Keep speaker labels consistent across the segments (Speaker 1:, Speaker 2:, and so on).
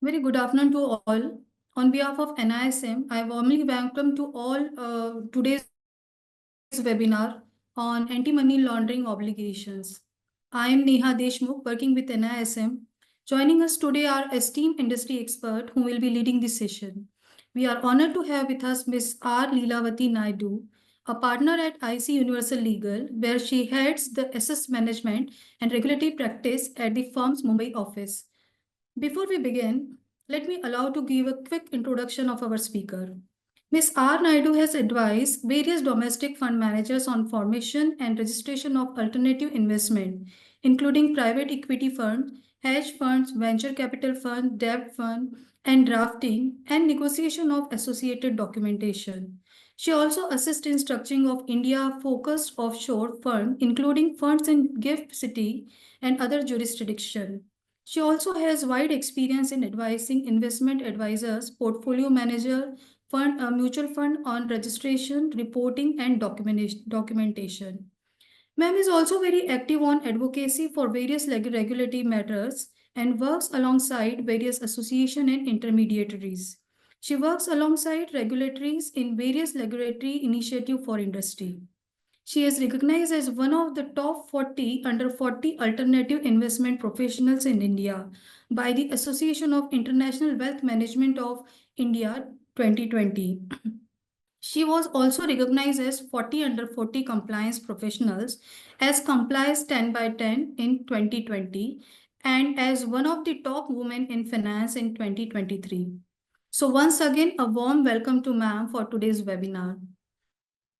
Speaker 1: Very good afternoon to all. On behalf of NISM, I warmly welcome to all today's webinar on anti-money laundering obligations. I am Neha Deshmukh, working with NISM. Joining us today are esteemed industry expert who will be leading this session. We are honored to have with us Ms. R. Leelavati Naidu, a partner at IC Universal Legal, where she heads the assets management and regulatory practice at the firm's Mumbai office. Before we begin, let me allow to give a quick introduction of our speaker. Ms. R. Naidu has advised various domestic fund managers on formation and registration of alternative investment, including private equity fund, hedge funds, venture capital fund, debt fund, and drafting and negotiation of associated documentation. She also assists in structuring of India-focused offshore fund, including funds in GIFT City and other jurisdictions. She also has wide experience in advising investment advisors, portfolio manager, mutual fund on registration, reporting, and documentation. Ma'am is also very active on advocacy for various regulatory matters and works alongside various association and intermediaries. She works alongside regulatories in various regulatory initiative for industry. She is recognized as one of the top 40 under 40 alternative investment professionals in India by the Association of International Wealth Management of India 2020. She was also recognized as 40 under 40 compliance professionals as Compliance 10 by 10 in 2020 and as one of the top women in finance in 2023. So once again, a warm welcome to ma'am for today's webinar.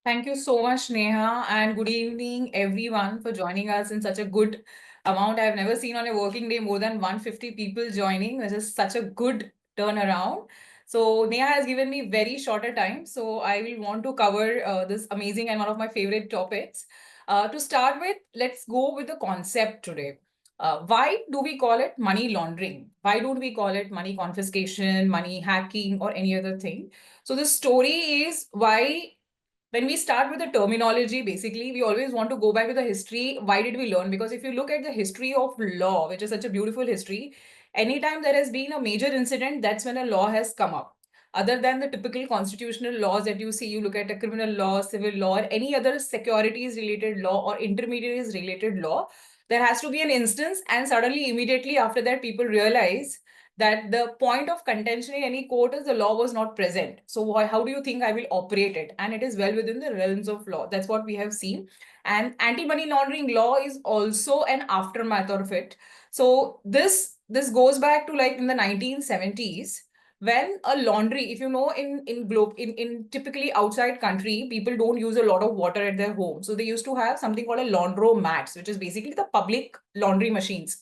Speaker 2: Thank you so much, Neha, and good evening, everyone, for joining us in such a good amount. I've never seen on a working day more than 150 people joining, which is such a good turnaround. So Neha has given me very shorter time, so I will want to cover this amazing and one of my favorite topics. To start with, let's go with the concept today. Why do we call it money laundering? Why don't we call it money confiscation, money hacking, or any other thing? So the story is why when we start with the terminology, basically, we always want to go back to the history. Why did we learn? Because if you look at the history of law, which is such a beautiful history, anytime there has been a major incident, that's when a law has come up. Other than the typical constitutional laws that you see, you look at a criminal law, civil law, or any other securities related law or intermediaries related law, there has to be an instance, and suddenly, immediately after that, people realize that the point of contention in any court is the law was not present. So how do you think I will operate it? And it is well within the realms of law. That's what we have seen. And anti-money laundering law is also an aftermath of it. So this goes back to like in the 1970s when a laundry, if you know, in typically outside country, people don't use a lot of water at their home. So they used to have something called a laundromats, which is basically the public laundry machines.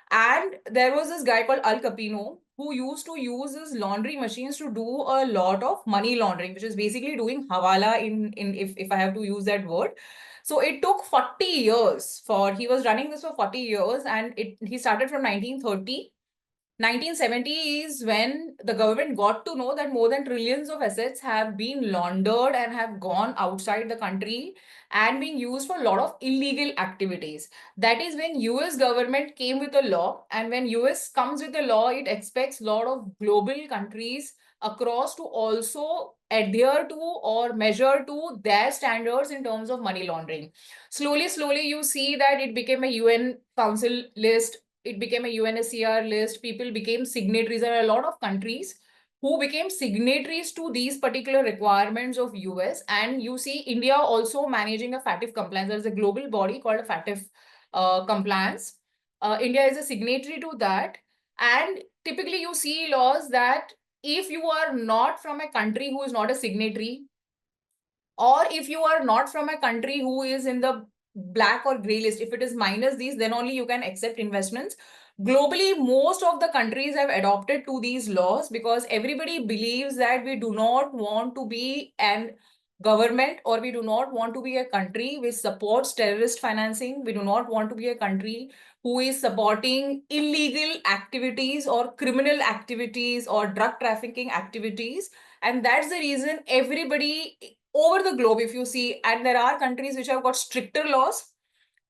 Speaker 2: And there was this guy called Al Capino who used to use his laundry machines to do a lot of money laundering, which is basically doing hawala in if I have to use that word. So it took 40 years for he was running this for 40 years, and he started from 1930. 1970 is when the government got to know that more than trillions of assets have been laundered and have gone outside the country and being used for a lot of illegal activities. That is when US government came with a law, and when US comes with a law, it expects a lot of global countries across to also adhere to or measure to their standards in terms of money laundering. Slowly, you see that it became a UN Council list, it became a UNSCR list, people became signatories. There are a lot of countries who became signatories to these particular requirements of US. And you see India also managing a FATF compliance. There is a global body called a FATF compliance. India is a signatory to that. And typically you see laws that if you are not from a country who is not a signatory, or if you are not from a country who is in the black or gray list, if it is minus these, then only you can accept investments. Globally, most of the countries have adopted to these laws because everybody believes that we do not want to be an government, or we do not want to be a country which supports terrorist financing. We do not want to be a country who is supporting illegal activities or criminal activities or drug trafficking activities. And that's the reason everybody over the globe, if you see, and there are countries which have got stricter laws,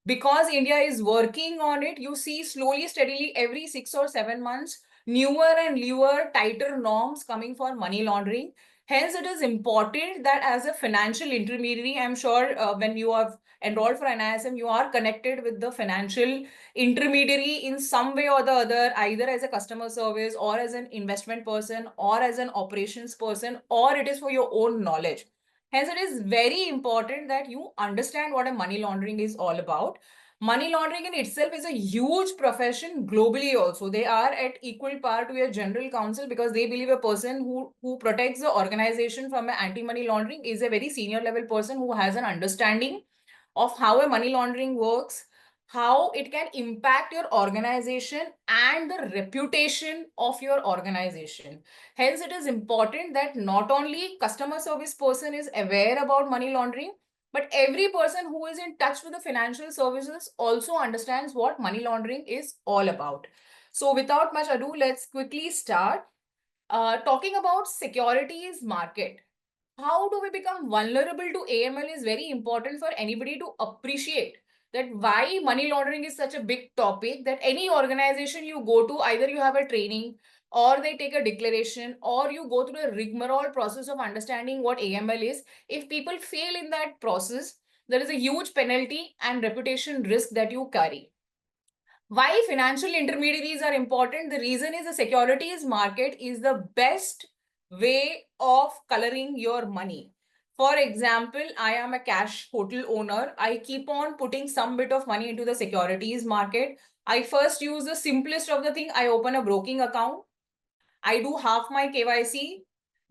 Speaker 2: because India is working on it, you see slowly, steadily, every 6 or 7 months, newer and newer tighter norms coming for money laundering. Hence, it is important that as a financial intermediary, I'm sure when you have enrolled for NISM, you are connected with the financial intermediary in some way or the other, either as a customer service or as an investment person or as an operations person, or it is for your own knowledge. Hence, it is very important that you understand what a money laundering is all about. Money laundering in itself is a huge profession globally also. They are at equal par to a general counsel because they believe a person who protects the organization from an anti-money laundering is a very senior level person who has an understanding of how a money laundering works, how it can impact your organization and the reputation of your organization. Hence, it is important that not only customer service person is aware about money laundering, but every person who is in touch with the financial services also understands what money laundering is all about. So without much ado, let's quickly start. Talking about securities market. How do we become vulnerable to AML is very important for anybody to appreciate that why money laundering is such a big topic, that any organization you go to, either you have a training or they take a declaration or you go through a rigmarole process of understanding what AML is. If people fail in that process, there is a huge penalty and reputation risk that you carry. Why financial intermediaries are important? The reason is the securities market is the best way of coloring your money. For example, I am a cash hotel owner. I keep on putting some bit of money into the securities market. I first use the simplest of the thing. I open a broking account. I do half my KYC.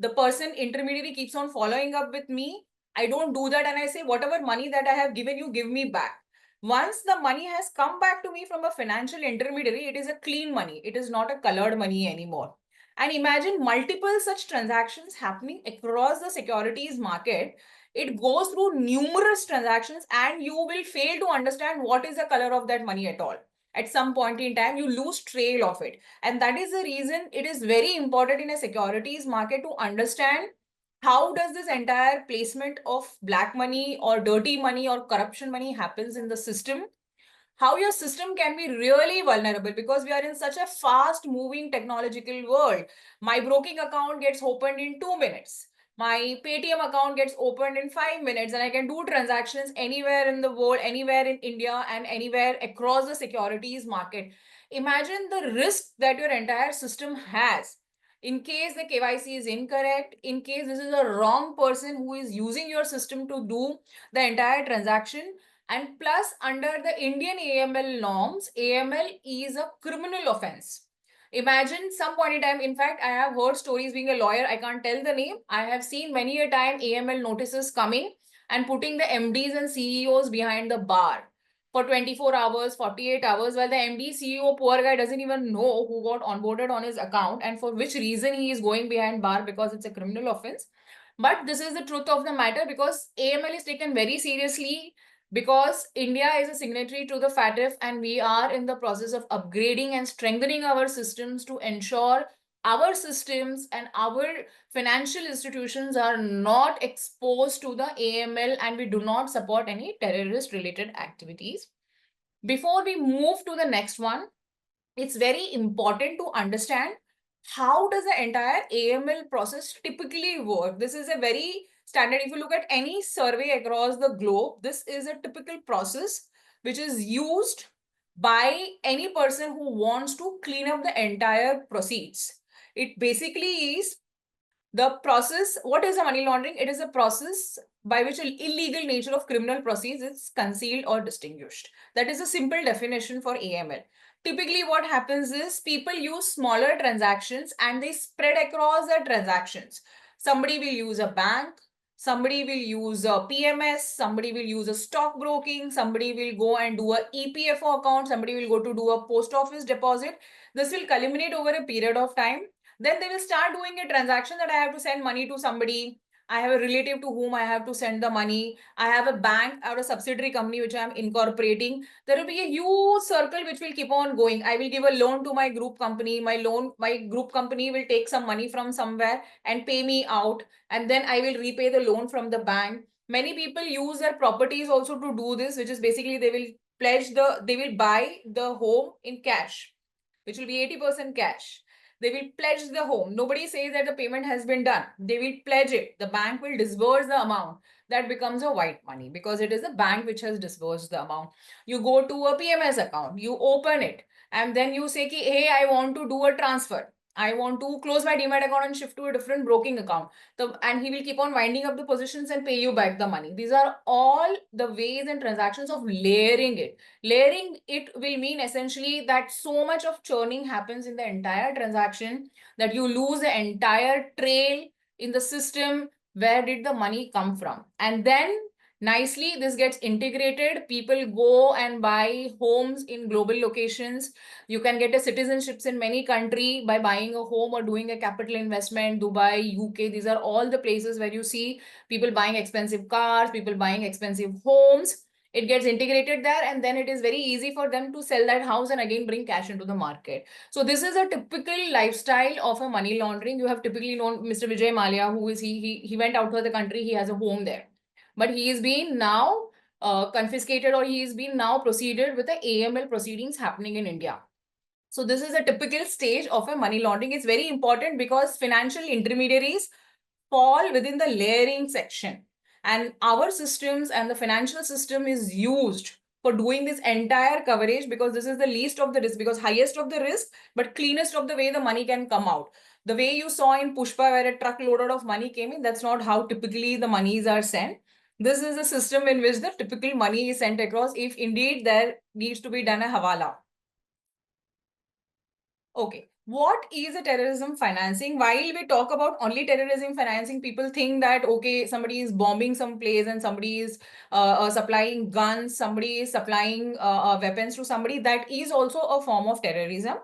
Speaker 2: The person intermediary keeps on following up with me. I don't do that and I say, whatever money that I have given you, give me back. Once the money has come back to me from a financial intermediary, it is a clean money. It is not a colored money anymore. And imagine multiple such transactions happening across the securities market. It goes through numerous transactions and you will fail to understand what is the color of that money at all. At some point in time, you lose trail of it. And that is the reason it is very important in a securities market to understand how does this entire placement of black money or dirty money or corruption money happens in the system, how your system can be really vulnerable because we are in such a fast moving technological world. My broking account gets opened in 2 minutes. My Paytm account gets opened in 5 minutes, and I can do transactions anywhere in the world, anywhere in India, and anywhere across the securities market. Imagine the risk that your entire system has. In case the KYC is incorrect, in case this is a wrong person who is using your system to do the entire transaction, and plus, under the Indian AML norms, AML is a criminal offense. Imagine some point in time, in fact, I have heard stories being a lawyer, I can't tell the name. I have seen many a time AML notices coming and putting the MDs and CEOs behind the bar for 24 hours, 48 hours, while the MD CEO, poor guy, doesn't even know who got onboarded on his account and for which reason he is going behind bar because it's a criminal offense. But this is the truth of the matter because AML is taken very seriously because India is a signatory to the FATF and we are in the process of upgrading and strengthening our systems to ensure our systems and our financial institutions are not exposed to the AML and we do not support any terrorist related activities. Before we move to the next one, it's very important to understand how does the entire AML process typically work. This is a very standard. If you look at any survey across the globe, this is a typical process which is used by any person who wants to clean up the entire proceeds. It basically is the process. What is a money laundering? It is a process by which an illegal nature of criminal proceeds is concealed or distinguished. That is a simple definition for AML. Typically, what happens is people use smaller transactions and they spread across their transactions. Somebody will use a bank, somebody will use a PMS, somebody will use a stockbroking, somebody will go and do a EPFO account, somebody will go to do a post office deposit. This will culminate over a period of time. Then they will start doing a transaction that I have to send money to somebody. I have a relative to whom I have to send the money. I have a bank or a subsidiary company which I am incorporating. There will be a huge circle which will keep on going. I will give a loan to my group company. My group company will take some money from somewhere and pay me out. And then I will repay the loan from the bank. Many people use their properties also to do this, which is basically they will buy the home in cash, which will be 80% cash. They will pledge the home. Nobody says that the payment has been done. They will pledge it. The bank will disburse the amount. That becomes a white money because it is a bank which has disbursed the amount. You go to a PMS account, you open it, and then you say, ki, hey, I want to do a transfer. I want to close my Demat account and shift to a different broking account. And he will keep on winding up the positions and pay you back the money. These are all the ways and transactions of layering it. Layering it will mean essentially that so much of churning happens in the entire transaction that you lose the entire trail in the system. Where did the money come from? And then nicely this gets integrated. People go and buy homes in global locations. You can get a citizenships in many country by buying a home or doing a capital investment. Dubai, UK, these are all the places where you see people buying expensive cars, people buying expensive homes. It gets integrated there, and then it is very easy for them to sell that house and again bring cash into the market. So this is a typical lifestyle of a money laundering. You have typically known Mr. Vijay Mallya. Who is he? He went out of the country. He has a home there, but he is being now confiscated, or he is being now proceeded with the AML proceedings happening in India. So this is a typical stage of a money laundering. It's very important because financial intermediaries fall within the layering section, and our systems and the financial system is used for doing this entire coverage because this is the least of the risk, because highest of the risk but cleanest of the way the money can come out. The way you saw in Pushpa where a truck loaded of money came in, that's not how typically the monies are sent. This is a system in which the typical money is sent across if indeed there needs to be done a hawala. Okay. What is a terrorism financing? While we talk about only terrorism financing, people think that, okay, somebody is bombing some place and somebody is supplying guns, somebody is supplying weapons to somebody. That is also a form of terrorism.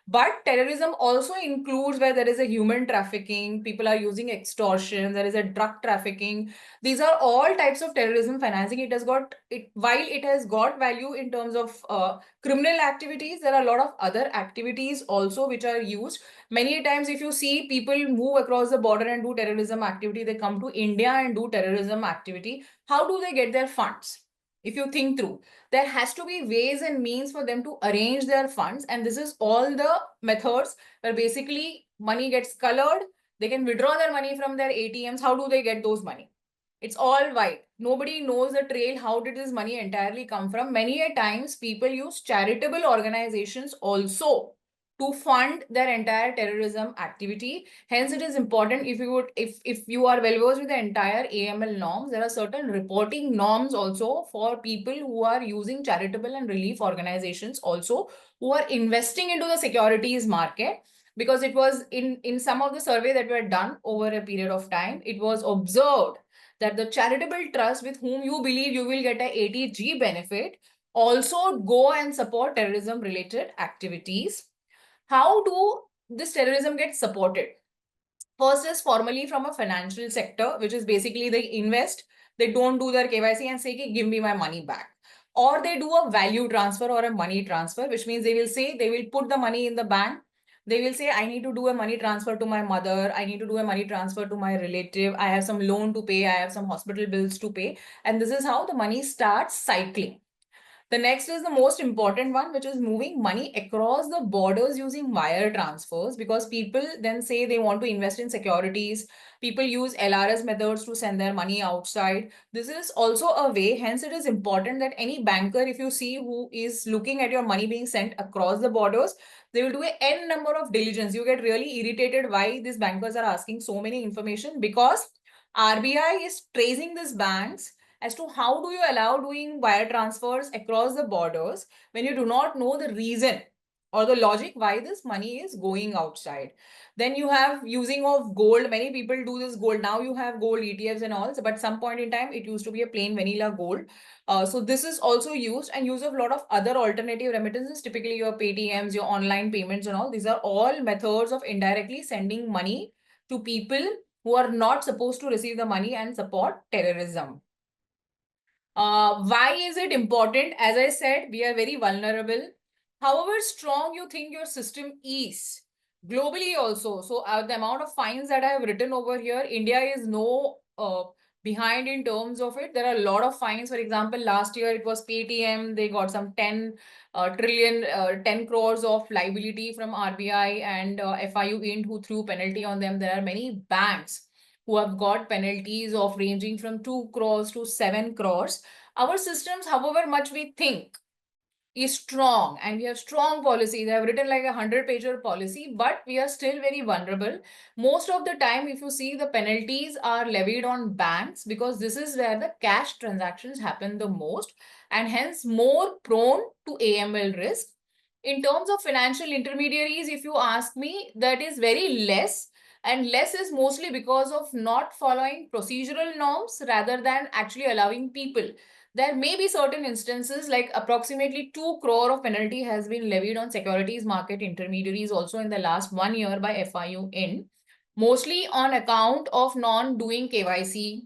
Speaker 2: But terrorism also includes where there is a human trafficking, people are using extortion, there is a drug trafficking. These are all types of terrorism financing. It has got, while it has got value in terms of criminal activities, there are a lot of other activities also which are used. Many times if you see people move across the border and do terrorism activity, they come to India and do terrorism activity. How do they get their funds? If you think through, there has to be ways and means for them to arrange their funds, and this is all the methods where basically money gets colored. They can withdraw their money from their ATMs. How do they get those money? It's all white. Nobody knows the trail. How did this money entirely come from? Many a times people use charitable organizations also to fund their entire terrorism activity. Hence, it is important, if you would, if you are well versed with the entire AML norms, there are certain reporting norms also for people who are using charitable and relief organizations also, who are investing into the securities market. Because it was in some of the survey that were done over a period of time, it was observed that the charitable trust with whom you believe you will get a 80G benefit also go and support terrorism related activities. How do this terrorism get supported? First is formally from a financial sector, which is basically they invest, they don't do their KYC and say, give me my money back. Or they do a value transfer or a money transfer, which means they will say they will put the money in the bank. They will say, I need to do a money transfer to my mother. I need to do a money transfer to my relative. I have some loan to pay. I have some hospital bills to pay. And this is how the money starts cycling. The next is the most important one, which is moving money across the borders using wire transfers, because people then say they want to invest in securities. People use LRS methods to send their money outside. This is also a way. Hence, it is important that any banker, if you see who is looking at your money being sent across the borders, they will do a n number of diligence. You get really irritated why these bankers are asking so many information, because RBI is tracing these banks as to how do you allow doing wire transfers across the borders when you do not know the reason or the logic why this money is going outside. Then you have using of gold. Many people do this gold. Now you have gold ETFs and all, but some point in time, it used to be a plain vanilla gold. So this is also used, and use of a lot of other alternative remittances, typically your Paytms, your online payments and all. These are all methods of indirectly sending money to people who are not supposed to receive the money and support terrorism. Why is it important? As I said, we are very vulnerable. However strong you think your system is, globally also. So the amount of fines that I have written over here, India is no behind in terms of it. There are a lot of fines. For example, last year it was Paytm. They got some 10 crores of liability from RBI and FIU Int who threw penalty on them. There are many banks who have got penalties of ranging from 2 crores to 7 crores. Our systems, however much we think, is strong and we have strong policy. They have written like 100-pager policy, but we are still very vulnerable. Most of the time, if you see, the penalties are levied on banks because this is where the cash transactions happen the most and hence more prone to AML risk. In terms of financial intermediaries, if you ask me, that is very less, and less is mostly because of not following procedural norms rather than actually allowing people. There may be certain instances like approximately 2 crore of penalty has been levied on securities market intermediaries also in the last 1 year by FIU in, mostly on account of non-doing KYC,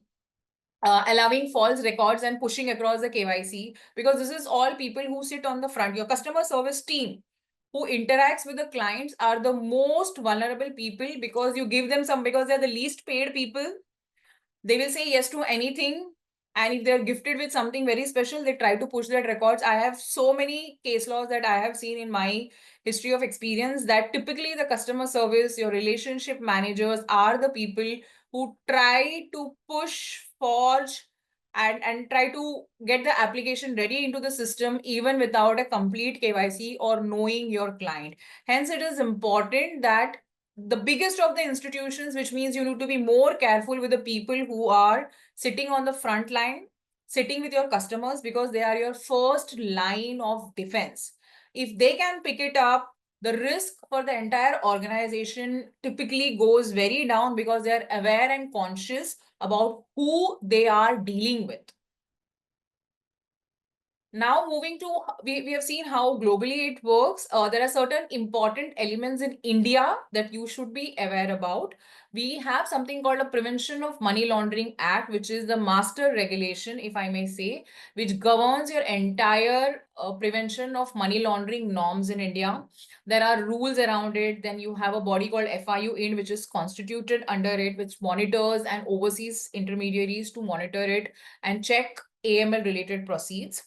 Speaker 2: allowing false records and pushing across the KYC, because this is all people who sit on the front. Your customer service team who interacts with the clients are the most vulnerable people because you give them some, because they're the least paid people. They will say yes to anything. And if they're gifted with something very special, they try to push that records. I have so many case laws that I have seen in my history of experience that typically the customer service, your relationship managers are the people who try to push, forge, and try to get the application ready into the system even without a complete KYC or knowing your client. Hence, it is important that the biggest of the institutions, which means you need to be more careful with the people who are sitting on the front line, sitting with your customers, because they are your first line of defense. If they can pick it up, the risk for the entire organization typically goes very down because they are aware and conscious about who they are dealing with. Now moving to, we have seen how globally it works. There are certain important elements in India that you should be aware about. We have something called a Prevention of Money Laundering Act, which is the master regulation, if I may say, which governs your entire prevention of money laundering norms in India. There are rules around it. Then you have a body called FIU in, which is constituted under it, which monitors and oversees intermediaries to monitor it and check AML related proceeds.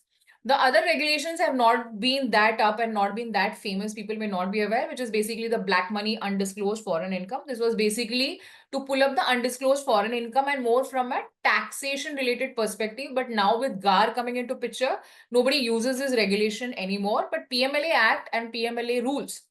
Speaker 2: The other regulations have not been that up and not been that famous. People may not be aware, which is basically the black money undisclosed foreign income. This was basically to pull up the undisclosed foreign income and more from a taxation related perspective. But now with GAR coming into picture, nobody uses this regulation anymore. But PMLA Act and PMLA rules.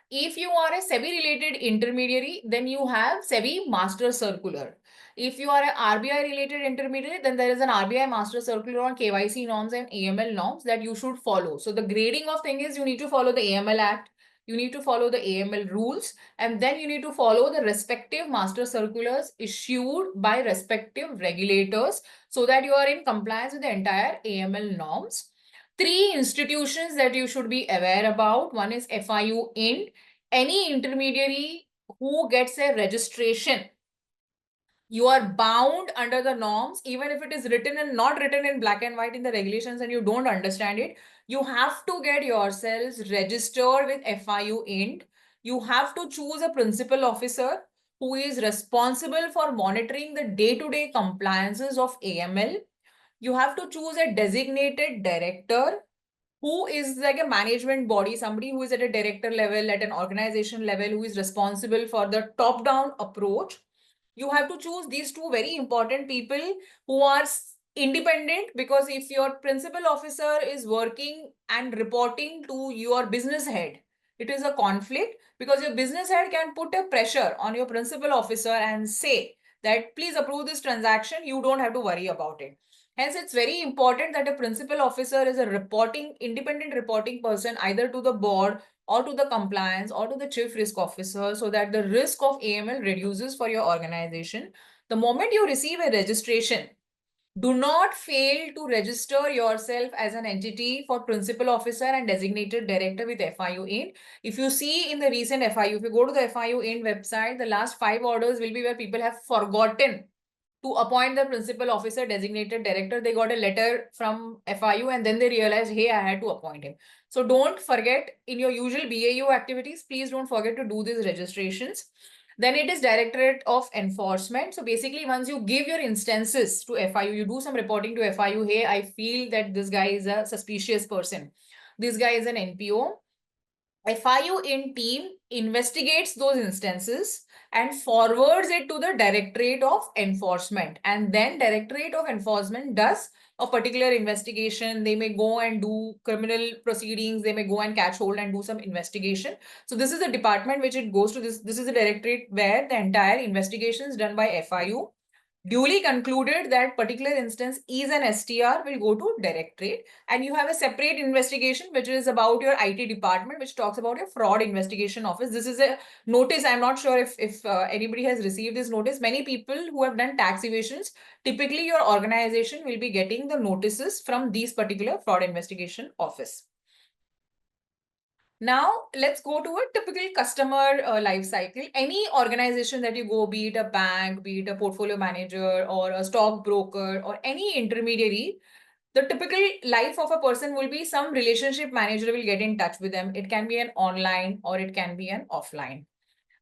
Speaker 2: If you are a SEBI related intermediary, then you have SEBI Master Circular. If you are an RBI related intermediary, then there is an RBI Master Circular on KYC norms and AML norms that you should follow. So the grading of thing is you need to follow the AML Act, you need to follow the AML rules, and then you need to follow the respective master circulars issued by respective regulators so that you are in compliance with the entire AML norms. 3 institutions that you should be aware about. One is FIU Int. Any intermediary who gets a registration, you are bound under the norms, even if it is written and not written in black and white in the regulations and you don't understand it, you have to get yourselves registered with FIU Int. You have to choose a principal officer who is responsible for monitoring the day-to-day compliances of AML. You have to choose a designated director who is like a management body, somebody who is at a director level, at an organization level, who is responsible for the top-down approach. You have to choose these 2 very important people who are independent, because if your principal officer is working and reporting to your business head, it is a conflict, because your business head can put a pressure on your principal officer and say that please approve this transaction, you don't have to worry about it. Hence, it's very important that a principal officer is a independent reporting person either to the board or to the compliance or to the chief risk officer, so that the risk of AML reduces for your organization. The moment you receive a registration, do not fail to register yourself as an entity for principal officer and designated director with FIU Int. If you see in the recent FIU, if you go to the FIU Int website, the last 5 orders will be where people have forgotten to appoint the principal officer designated director. They got a letter from FIU and then they realized, hey, I had to appoint him. So don't forget, in your usual BAU activities, please don't forget to do these registrations. Then it is Directorate of Enforcement. So basically, once you give your instances to FIU, you do some reporting to FIU. Hey, I feel that this guy is a suspicious person. This guy is an NPO. FIU in team investigates those instances and forwards it to the Directorate of Enforcement. And then Directorate of Enforcement does a particular investigation. They may go and do criminal proceedings. They may go and catch hold and do some investigation. So this is a department which it goes to. This is a directorate where the entire investigation is done by FIU. Duly concluded that particular instance is an STR, will go to Directorate, and you have a separate investigation which is about your IT department, which talks about your Fraud Investigation Office. This is a notice. I'm not sure if anybody has received this notice. Many people who have done tax evasions, typically your organization will be getting the notices from these particular Fraud Investigation Office. Now, let's go to a typical customer life cycle. Any organization that you go, be it a bank, be it a portfolio manager or a stockbroker or any intermediary, the typical life of a person will be some relationship manager will get in touch with them. It can be an online or it can be an offline.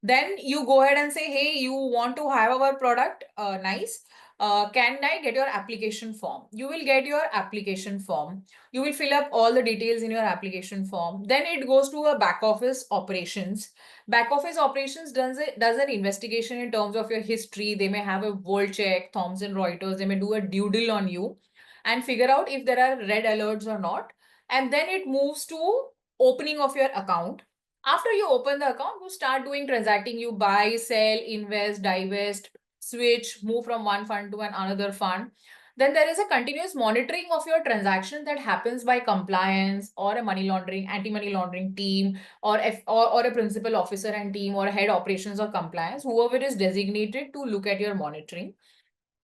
Speaker 2: Then you go ahead and say, hey, you want to have our product, nice. Can I get your application form? You will get your application form. You will fill up all the details in your application form. Then it goes to a back office operations. Back office operations does an investigation in terms of your history. They may have a world check, Thomson Reuters. They may do a doodle on you and figure out if there are red alerts or not. And then it moves to opening of your account. After you open the account, you start doing transacting. You buy, sell, invest, divest, switch, move from one fund to another fund. Then there is a continuous monitoring of your transaction that happens by compliance or a money laundering, anti-money laundering team or a principal officer and team or a head operations or compliance, whoever is designated to look at your monitoring.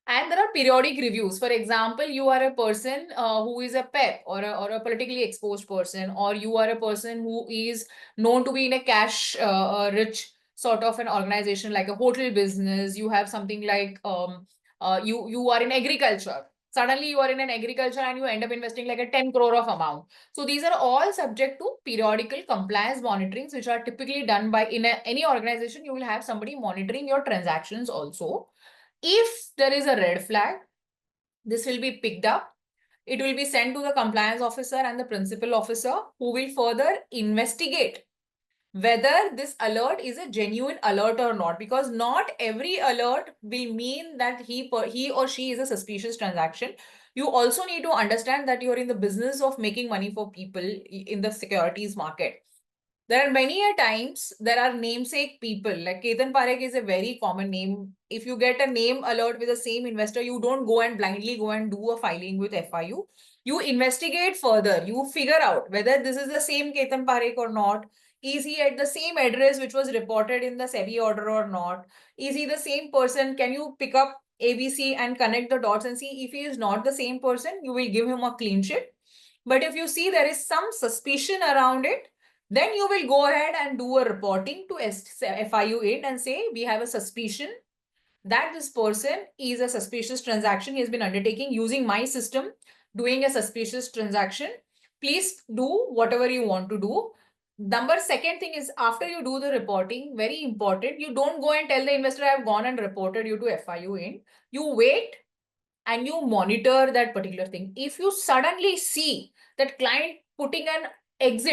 Speaker 2: And there are periodic reviews. For example, you are a person who is a PEP or a politically exposed person, or you are a person who is known to be in a cash rich sort of an organization like a hotel business. You have something like you are in agriculture. Suddenly you are in an agriculture and you end up investing like a 10 crore of amount. So these are all subject to periodical compliance monitorings, which are typically done by any organization. You will have somebody monitoring your transactions also. If there is a red flag, this will be picked up. It will be sent to the compliance officer and the principal officer, who will further investigate whether this alert is a genuine alert or not, because not every alert will mean that he or she is a suspicious transaction. You also need to understand that you're in the business of making money for people in the securities market. There are many a times there are namesake people, like Ketan Parekh is a very common name. If you get a name alert with the same investor, you don't go and blindly go and do a filing with FIU. You investigate further. You figure out whether this is the same Ketan Parekh or not. Is he at the same address which was reported in the SEBI order or not? Is he the same person? Can you pick up ABC and connect the dots and see if he is not the same person? You will give him a clean sheet. But if you see there is some suspicion around it, then you will go ahead and do a reporting to FIU 8 and say, we have a suspicion that this person is a suspicious transaction. He has been undertaking using my system, doing a suspicious transaction. Please do whatever you want to do. Second thing is, after you do the reporting, very important, you don't go and tell the investor, I have gone and reported you to FIU 8. You wait and you monitor that particular thing. If you suddenly see that client putting an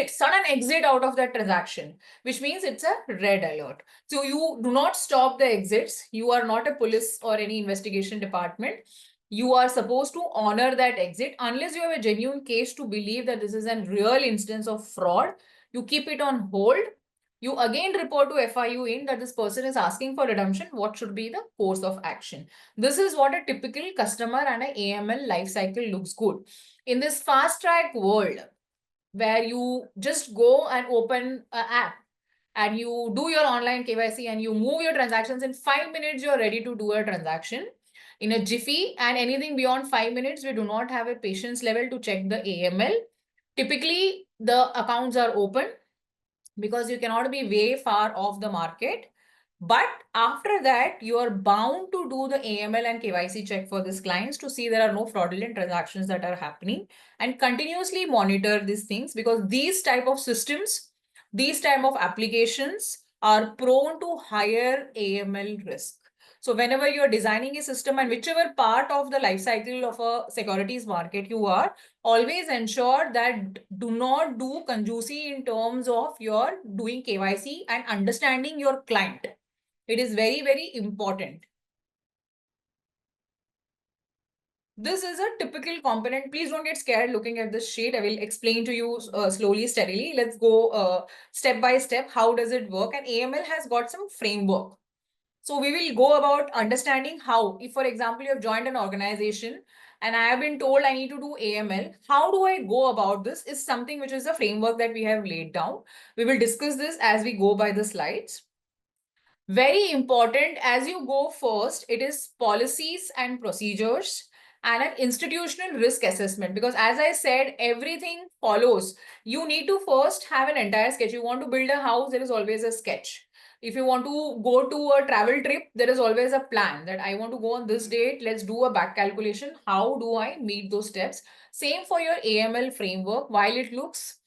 Speaker 2: sudden exit out of that transaction, which means it's a red alert. So you do not stop the exits. You are not a police or any investigation department. You are supposed to honor that exit unless you have a genuine case to believe that this is a real instance of fraud. You keep it on hold. You again report to FIU in that this person is asking for redemption. What should be the course of action? This is what a typical customer and an AML life cycle looks good. In this fast track world, where you just go and open an app and you do your online KYC and you move your transactions in 5 minutes, you're ready to do a transaction in a jiffy, and anything beyond 5 minutes, we do not have a patience level to check the AML. Typically, the accounts are open because you cannot be way far off the market. But after that, you are bound to do the AML and KYC check for these clients to see there are no fraudulent transactions that are happening, and continuously monitor these things, because these type of systems, these type of applications are prone to higher AML risk. So whenever you're designing a system and whichever part of the life cycle of a securities market you are, always ensure that do not do conjugacy in terms of your doing KYC and understanding your client. It is very, very important. This is a typical component. Please don't get scared looking at this sheet. I will explain to you slowly, steadily. Let's go step by step. How does it work? And AML has got some framework. So we will go about understanding how, if for example, you have joined an organization and I have been told I need to do AML, how do I go about this is something which is the framework that we have laid down. We will discuss this as we go by the slides. Very important as you go first, it is policies and procedures and an institutional risk assessment, because as I said, everything follows. You need to first have an entire sketch. You want to build a house, there is always a sketch. If you want to go to a travel trip, there is always a plan that I want to go on this date. Let's do a back calculation. How do I meet those steps? Same for your AML framework. While it looks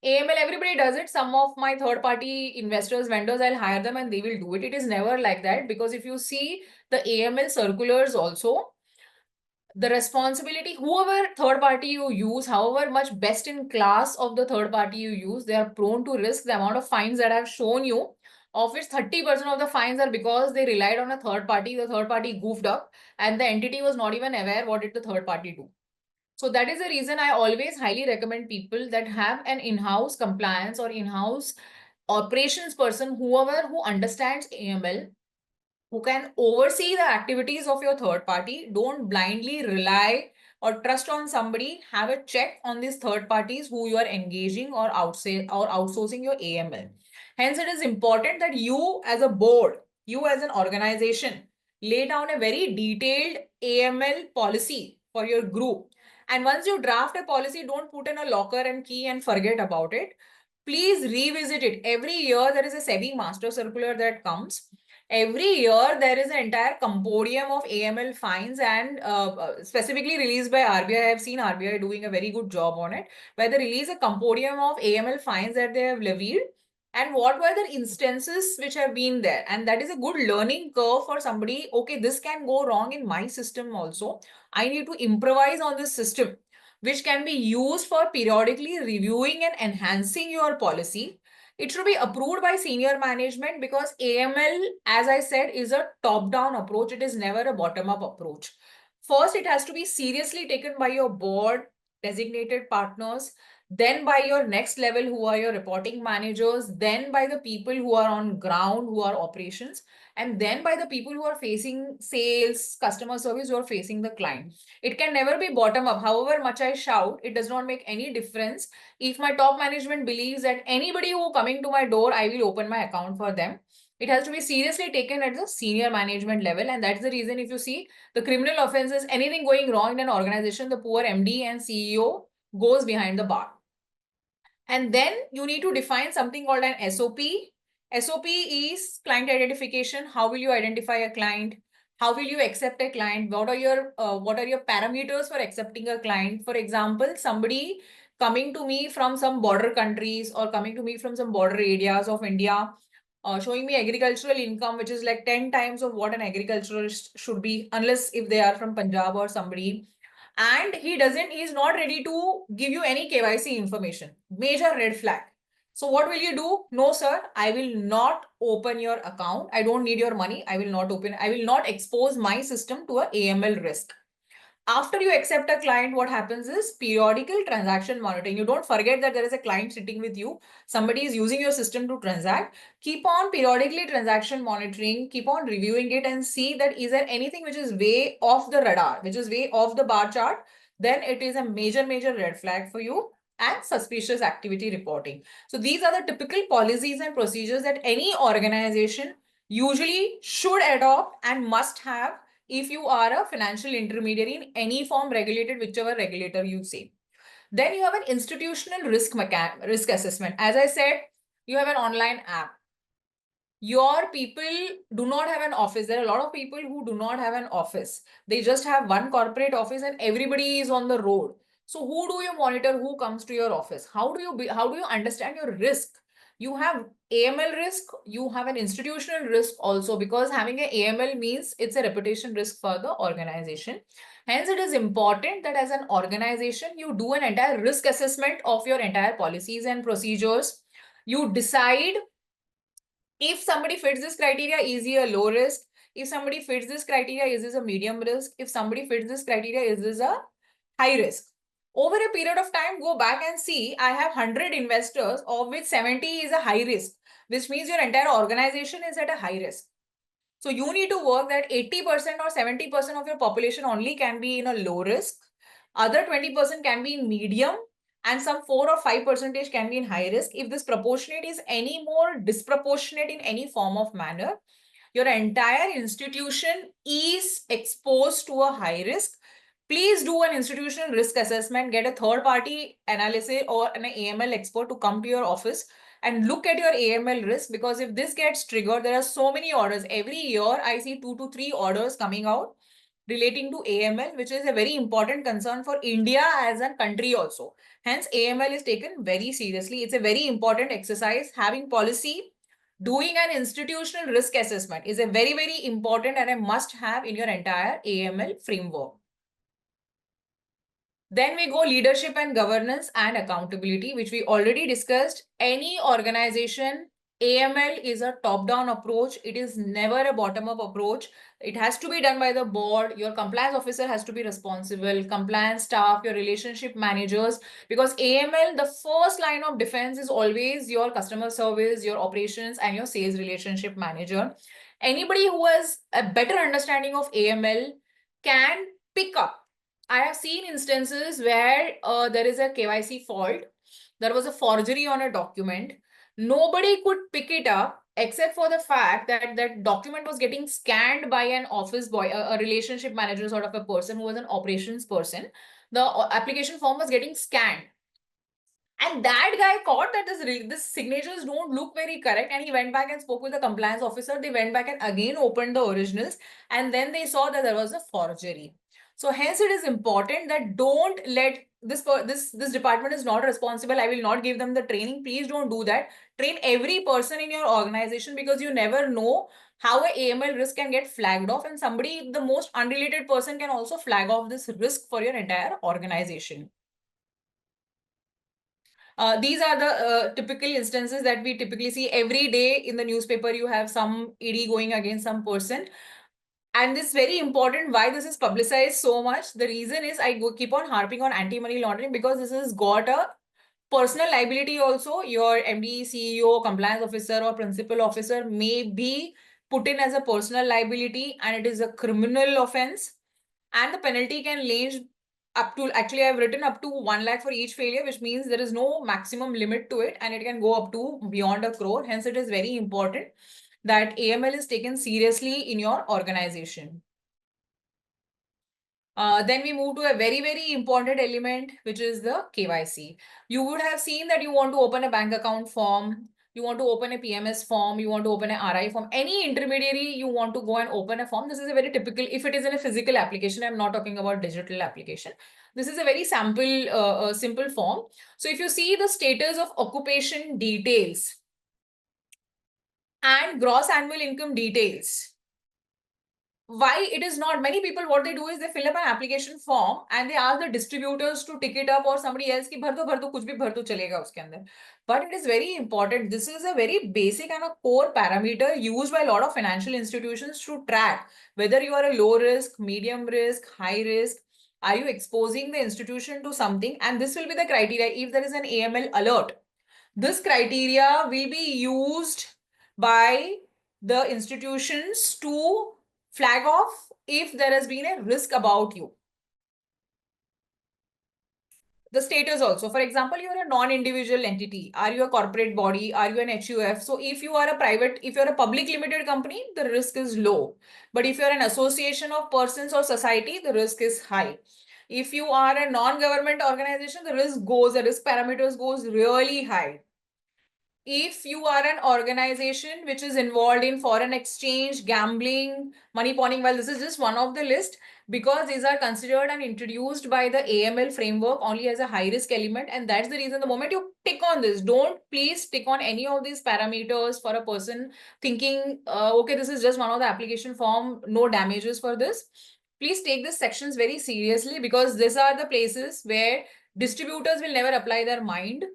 Speaker 2: AML, everybody does it. Some of my third party investors, vendors, I'll hire them and they will do it. It is never like that, because if you see the AML circulars also, the responsibility, whoever third party you use, however much best in class of the third party you use, they are prone to risk. The amount of fines that I've shown you, of which 30% of the fines are because they relied on a third party. The third party goofed up and the entity was not even aware what did the third party do. So that is the reason I always highly recommend people that have an in-house compliance or in-house operations person, whoever who understands AML, who can oversee the activities of your third party. Don't blindly rely or trust on somebody. Have a check on these third parties who you are engaging or outsourcing your AML. Hence, it is important that you as a board, you as an organization, lay down a very detailed AML policy for your group. And once you draft a policy, don't put in a locker and key and forget about it. Please revisit it. Every year, there is a SEBI master circular that comes. Every year, there is an entire compendium of AML fines and specifically released by RBI. I have seen RBI doing a very good job on it, where they release a compendium of AML fines that they have levied and what were the instances which have been there. And that is a good learning curve for somebody. Okay, this can go wrong in my system also. I need to improvise on this system, which can be used for periodically reviewing and enhancing your policy. It should be approved by senior management, because AML, as I said, is a top-down approach. It is never a bottom-up approach. First, it has to be seriously taken by your board, designated partners, then by your next level, who are your reporting managers, then by the people who are on ground, who are operations, and then by the people who are facing sales, customer service, who are facing the client. It can never be bottom up. However much I shout, it does not make any difference. If my top management believes that anybody who coming to my door, I will open my account for them, it has to be seriously taken at the senior management level. And that's the reason, if you see the criminal offenses, anything going wrong in an organization, the poor MD and CEO goes behind the bar. And then you need to define something called an SOP. SOP is client identification. How will you identify a client? How will you accept a client? What are your parameters for accepting a client? For example, somebody coming to me from some border countries or coming to me from some border areas of India, showing me agricultural income, which is like 10 times of what an agriculturalist should be, unless if they are from Punjab or somebody. And he's not ready to give you any KYC information. Major red flag. So what will you do? No, sir, I will not open your account. I don't need your money. I will not expose my system to a AML risk. After you accept a client, what happens is periodical transaction monitoring. You don't forget that there is a client sitting with you. Somebody is using your system to transact. Keep on periodically transaction monitoring. Keep on reviewing it and see that is there anything which is way off the radar, which is way off the bar chart. Then it is a major red flag for you, and suspicious activity reporting. So these are the typical policies and procedures that any organization usually should adopt and must have if you are a financial intermediary in any form regulated, whichever regulator you say. Then you have an institutional risk assessment. As I said, you have an online app. Your people do not have an office. There are a lot of people who do not have an office. They just have one corporate office and everybody is on the road. So who do you monitor? Who comes to your office? How do you understand your risk? You have AML risk, you have an institutional risk also, because having an AML means it's a reputation risk for the organization. Hence, it is important that as an organization, you do an entire risk assessment of your entire policies and procedures. You decide if somebody fits this criteria, is he a low risk? If somebody fits this criteria, is this a medium risk? If somebody fits this criteria, is this a high risk? Over a period of time, go back and see, I have 100 investors, of which 70 is a high risk, which means your entire organization is at a high risk. So you need to work that 80% or 70% of your population only can be in a low risk. Other 20% can be in medium, and some 4 or 5% can be in high risk. If this proportionate is any more disproportionate in any form of manner, your entire institution is exposed to a high risk. Please do an institutional risk assessment, get a third party analysis or an AML expert to come to your office and look at your AML risk, because if this gets triggered, there are so many orders. Every year, I see 2 to 3 orders coming out relating to AML, which is a very important concern for India as a country also. Hence, AML is taken very seriously. It's a very important exercise. Having policy, doing an institutional risk assessment is a very, very important and a must have in your entire AML framework. Then we go leadership and governance and accountability, which we already discussed. Any organization, AML is a top-down approach. It is never a bottom-up approach. It has to be done by the board. Your compliance officer has to be responsible, compliance staff, your relationship managers, because AML, the first line of defense is always your customer service, your operations, and your sales relationship manager. Anybody who has a better understanding of AML can pick up. I have seen instances where there is a KYC fault. There was a forgery on a document. Nobody could pick it up except for the fact that that document was getting scanned by an office boy, a relationship manager sort of a person who was an operations person. The application form was getting scanned. And that guy caught that this signatures don't look very correct, and he went back and spoke with the compliance officer. They went back and again opened the originals, and then they saw that there was a forgery. So hence it is important that don't let this department is not responsible. I will not give them the training. Please don't do that. Train every person in your organization, because you never know how a AML risk can get flagged off, and somebody, the most unrelated person, can also flag off this risk for your entire organization. These are the typical instances that we typically see every day in the newspaper. You have some ED going against some person. And this is very important why this is publicized so much. The reason is I keep on harping on anti-money laundering, because this has got a personal liability also. Your MD, CEO, compliance officer or principal officer may be put in as a personal liability, and it is a criminal offense. And the penalty can range up to, actually I've written up to 1 lakh for each failure, which means there is no maximum limit to it, and it can go up to beyond 1 crore. Hence, it is very important that AML is taken seriously in your organization. Then we move to a very, very important element, which is the KYC. You would have seen that you want to open a bank account form, you want to open a PMS form, you want to open an RI form, any intermediary, you want to go and open a form. This is a very typical, if it is in a physical application, I'm not talking about digital application. This is a very simple form. So if you see the status of occupation details and gross annual income details, why it is not, many people what they do is they fill up an application form and they ask the distributors to tick it up, or somebody else ki bhar do kuch bhi bhar do chalega uske andar. But it is very important. This is a very basic and a core parameter used by a lot of financial institutions to track whether you are a low risk, medium risk, high risk. Are you exposing the institution to something? And this will be the criteria. If there is an AML alert, this criteria will be used by the institutions to flag off if there has been a risk about you. The status also, for example, you're a non-individual entity. Are you a corporate body? Are you an HUF? So if you are a private, if you're a public limited company, the risk is low. But if you're an association of persons or society, the risk is high. If you are a non-government organization, the risk parameters goes really high. if you are an organization which is involved in foreign exchange, gambling, money pawning, well, this is just one of the list, because these are considered and introduced by the AML framework only as a high risk element. And that's the reason the moment you tick on this, don't please tick on any of these parameters for a person thinking, okay, this is just one of the application form, no damages for this. Please take these sections very seriously, because these are the places where distributors will never apply their mind.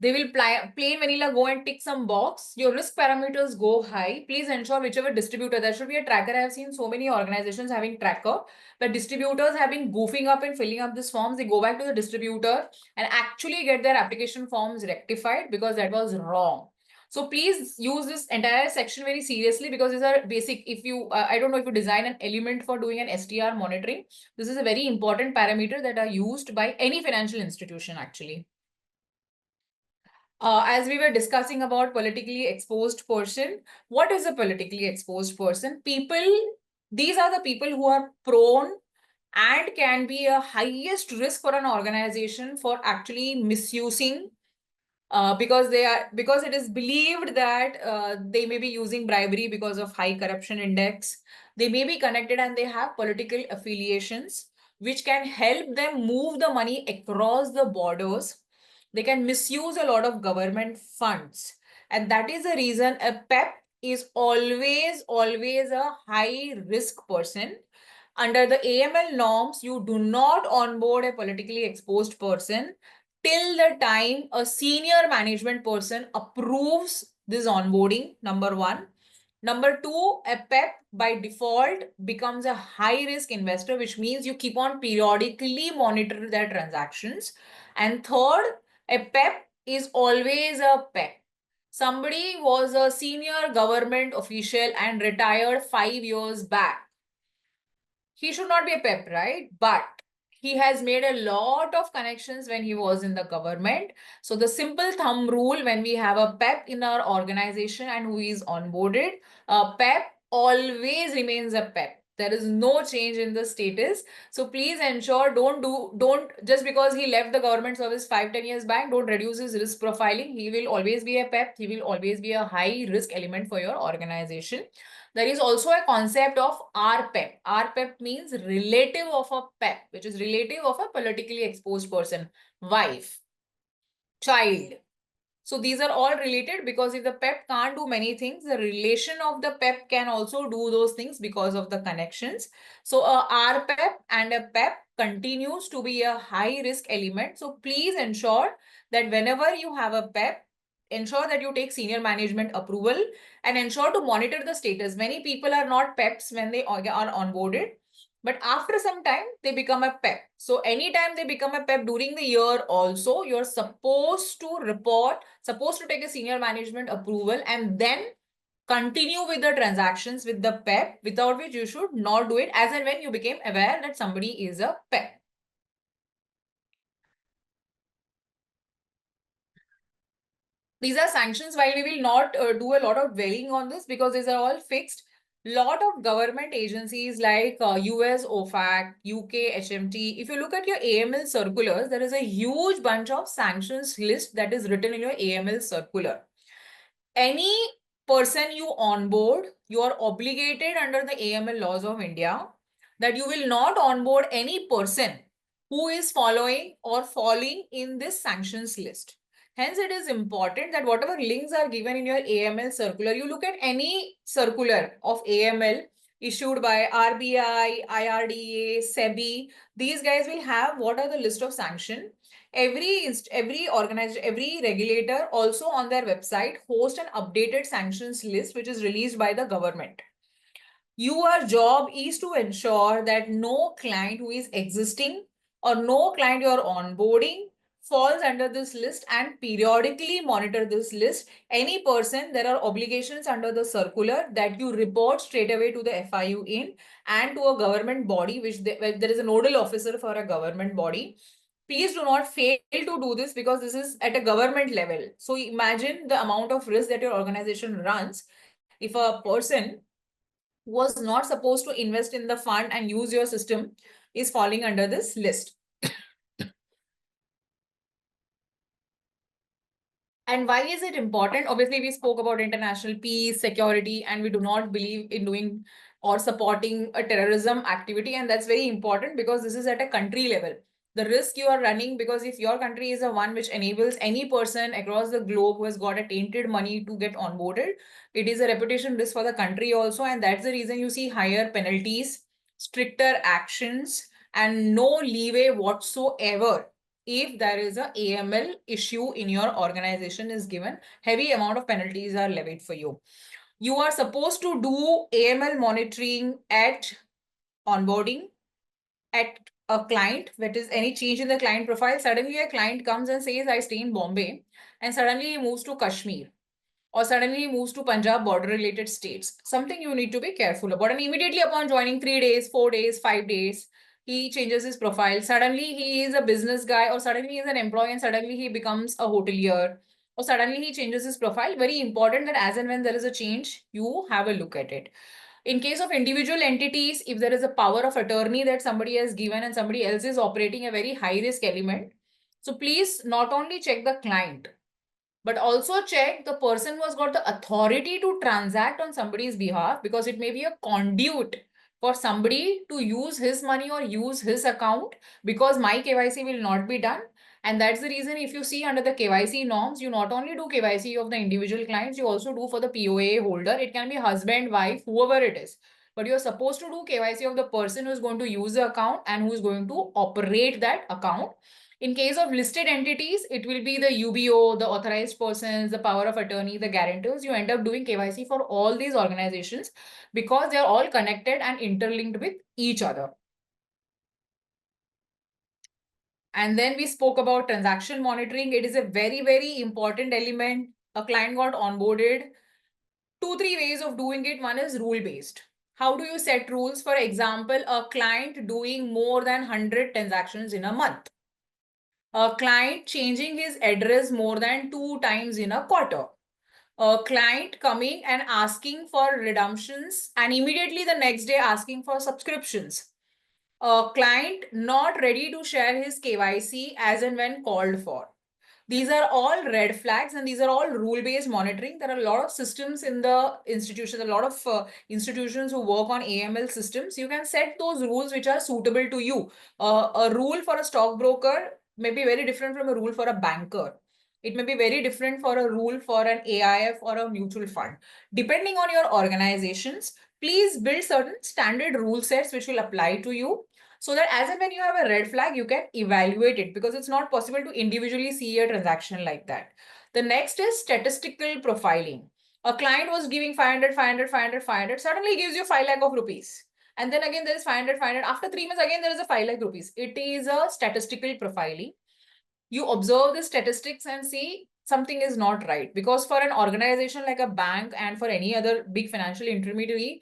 Speaker 2: They will plain vanilla go and tick some box. Your risk parameters go high. Please ensure whichever distributor, there should be a tracker. I have seen so many organizations having tracker, but distributors have been goofing up and filling up these forms. They go back to the distributor and actually get their application forms rectified, because that was wrong. So please use this entire section very seriously, because these are basic. If you, I don't know if you design an element for doing an STR monitoring, this is a very important parameter that are used by any financial institution actually. As we were discussing about politically exposed person, what is a politically exposed person? These are the people who are prone and can be a highest risk for an organization for actually misusing, because it is believed that they may be using bribery because of high corruption index. They may be connected and they have political affiliations which can help them move the money across the borders. They can misuse a lot of government funds, and that is the reason a PEP is always a high risk person. Under the AML norms, you do not onboard a politically exposed person till the time a senior management person approves this onboarding, number one. Number two, a PEP by default becomes a high risk investor, which means you keep on periodically monitor their transactions. And third, a PEP is always a PEP. Somebody was a senior government official and retired 5 years back. He should not be a PEP, right? But he has made a lot of connections when he was in the government. So the simple thumb rule, when we have a PEP in our organization and who is onboarded, a PEP always remains a PEP. There is no change in the status. So please ensure, don't just because he left the government service 5-10 years back, don't reduce his risk profiling. He will always be a PEP. He will always be a high risk element for your organization. There is also a concept of RPEP. RPEP means relative of a PEP, which is relative of a politically exposed person, wife, child. So these are all related, because if the PEP can't do many things, the relation of the PEP can also do those things because of the connections. So a RPEP and a PEP continues to be a high risk element. So please ensure that whenever you have a PEP, ensure that you take senior management approval and ensure to monitor the status. Many people are not PEPs when they are onboarded, but after some time they become a PEP. So anytime they become a PEP during the year also, you're supposed to take a senior management approval and then continue with the transactions with the PEP, without which you should not do it as and when you became aware that somebody is a PEP. These are sanctions. While we will not do a lot of dwelling on this, because these are all fixed. Lot of government agencies like US OFAC, UK HMT, if you look at your AML circulars, there is a huge bunch of sanctions list that is written in your AML circular. Any person you onboard, you are obligated under the AML laws of India that you will not onboard any person who is following or falling in this sanctions list. Hence, it is important that whatever links are given in your AML circular, you look at any circular of AML issued by RBI, IRDA, SEBI. These guys will have what are the list of sanction. Every organization, every regulator also on their website host an updated sanctions list, which is released by the government. Your job is to ensure that no client who is existing or no client you are onboarding falls under this list, and periodically monitor this list. Any person, there are obligations under the circular that you report straight away to the FIU in and to a government body, where there is a nodal officer for a government body. Please do not fail to do this, because this is at a government level. So imagine the amount of risk that your organization runs if a person was not supposed to invest in the fund and use your system is falling under this list. And why is it important? Obviously, we spoke about international peace, security, and we do not believe in doing or supporting a terrorism activity. And that's very important because this is at a country level. The risk you are running, because if your country is the one which enables any person across the globe who has got a tainted money to get onboarded, it is a reputation risk for the country also. And that's the reason you see higher penalties, stricter actions, and no leeway whatsoever if there is a AML issue in your organization is given. Heavy amount of penalties are levied for you. You are supposed to do AML monitoring at onboarding, at a client, that is any change in the client profile. Suddenly a client comes and says, I stay in Bombay, and suddenly he moves to Kashmir, or suddenly he moves to Punjab border related states. Something you need to be careful about. And immediately upon joining 3 days, 4 days, 5 days, he changes his profile. Suddenly he is a business guy, or suddenly he is an employee, and suddenly he becomes a hotelier, or suddenly he changes his profile. Very important that as and when there is a change, you have a look at it. In case of individual entities, if there is a power of attorney that somebody has given and somebody else is operating a very high risk element, so please not only check the client, but also check the person who has got the authority to transact on somebody's behalf, because it may be a conduit for somebody to use his money or use his account, because my KYC will not be done. And that's the reason, if you see under the KYC norms, you not only do KYC of the individual clients, you also do for the POA holder. It can be husband, wife, whoever it is. But you're supposed to do KYC of the person who's going to use the account and who's going to operate that account. In case of listed entities, it will be the UBO, the authorized persons, the power of attorney, the guarantors. You end up doing KYC for all these organizations because they are all connected and interlinked with each other. And then we spoke about transaction monitoring. It is a very, very important element. A client got onboarded. 2-3 ways of doing it. One is rule based. How do you set rules? For example, a client doing more than 100 transactions in a month. A client changing his address more than 2 times in a quarter. A client coming and asking for redemptions and immediately the next day asking for subscriptions. A client not ready to share his KYC as and when called for. These are all red flags and these are all rule-based monitoring. There are a lot of systems in the institution, a lot of institutions who work on AML systems. You can set those rules which are suitable to you. A rule for a stockbroker may be very different from a rule for a banker. It may be very different for a rule for an AIF or a mutual fund. Depending on your organizations, please build certain standard rule sets which will apply to you, so that as and when you have a red flag, you can evaluate it, because it's not possible to individually see a transaction like that. The next is statistical profiling. A client was giving 500, 500, 500, 500, suddenly gives you 5 lakh of rupees. And then again, there is 500, 500. After 3 months, again, there is a 5 lakh rupees. It is a statistical profiling. You observe the statistics and see something is not right. Because for an organization like a bank and for any other big financial intermediary,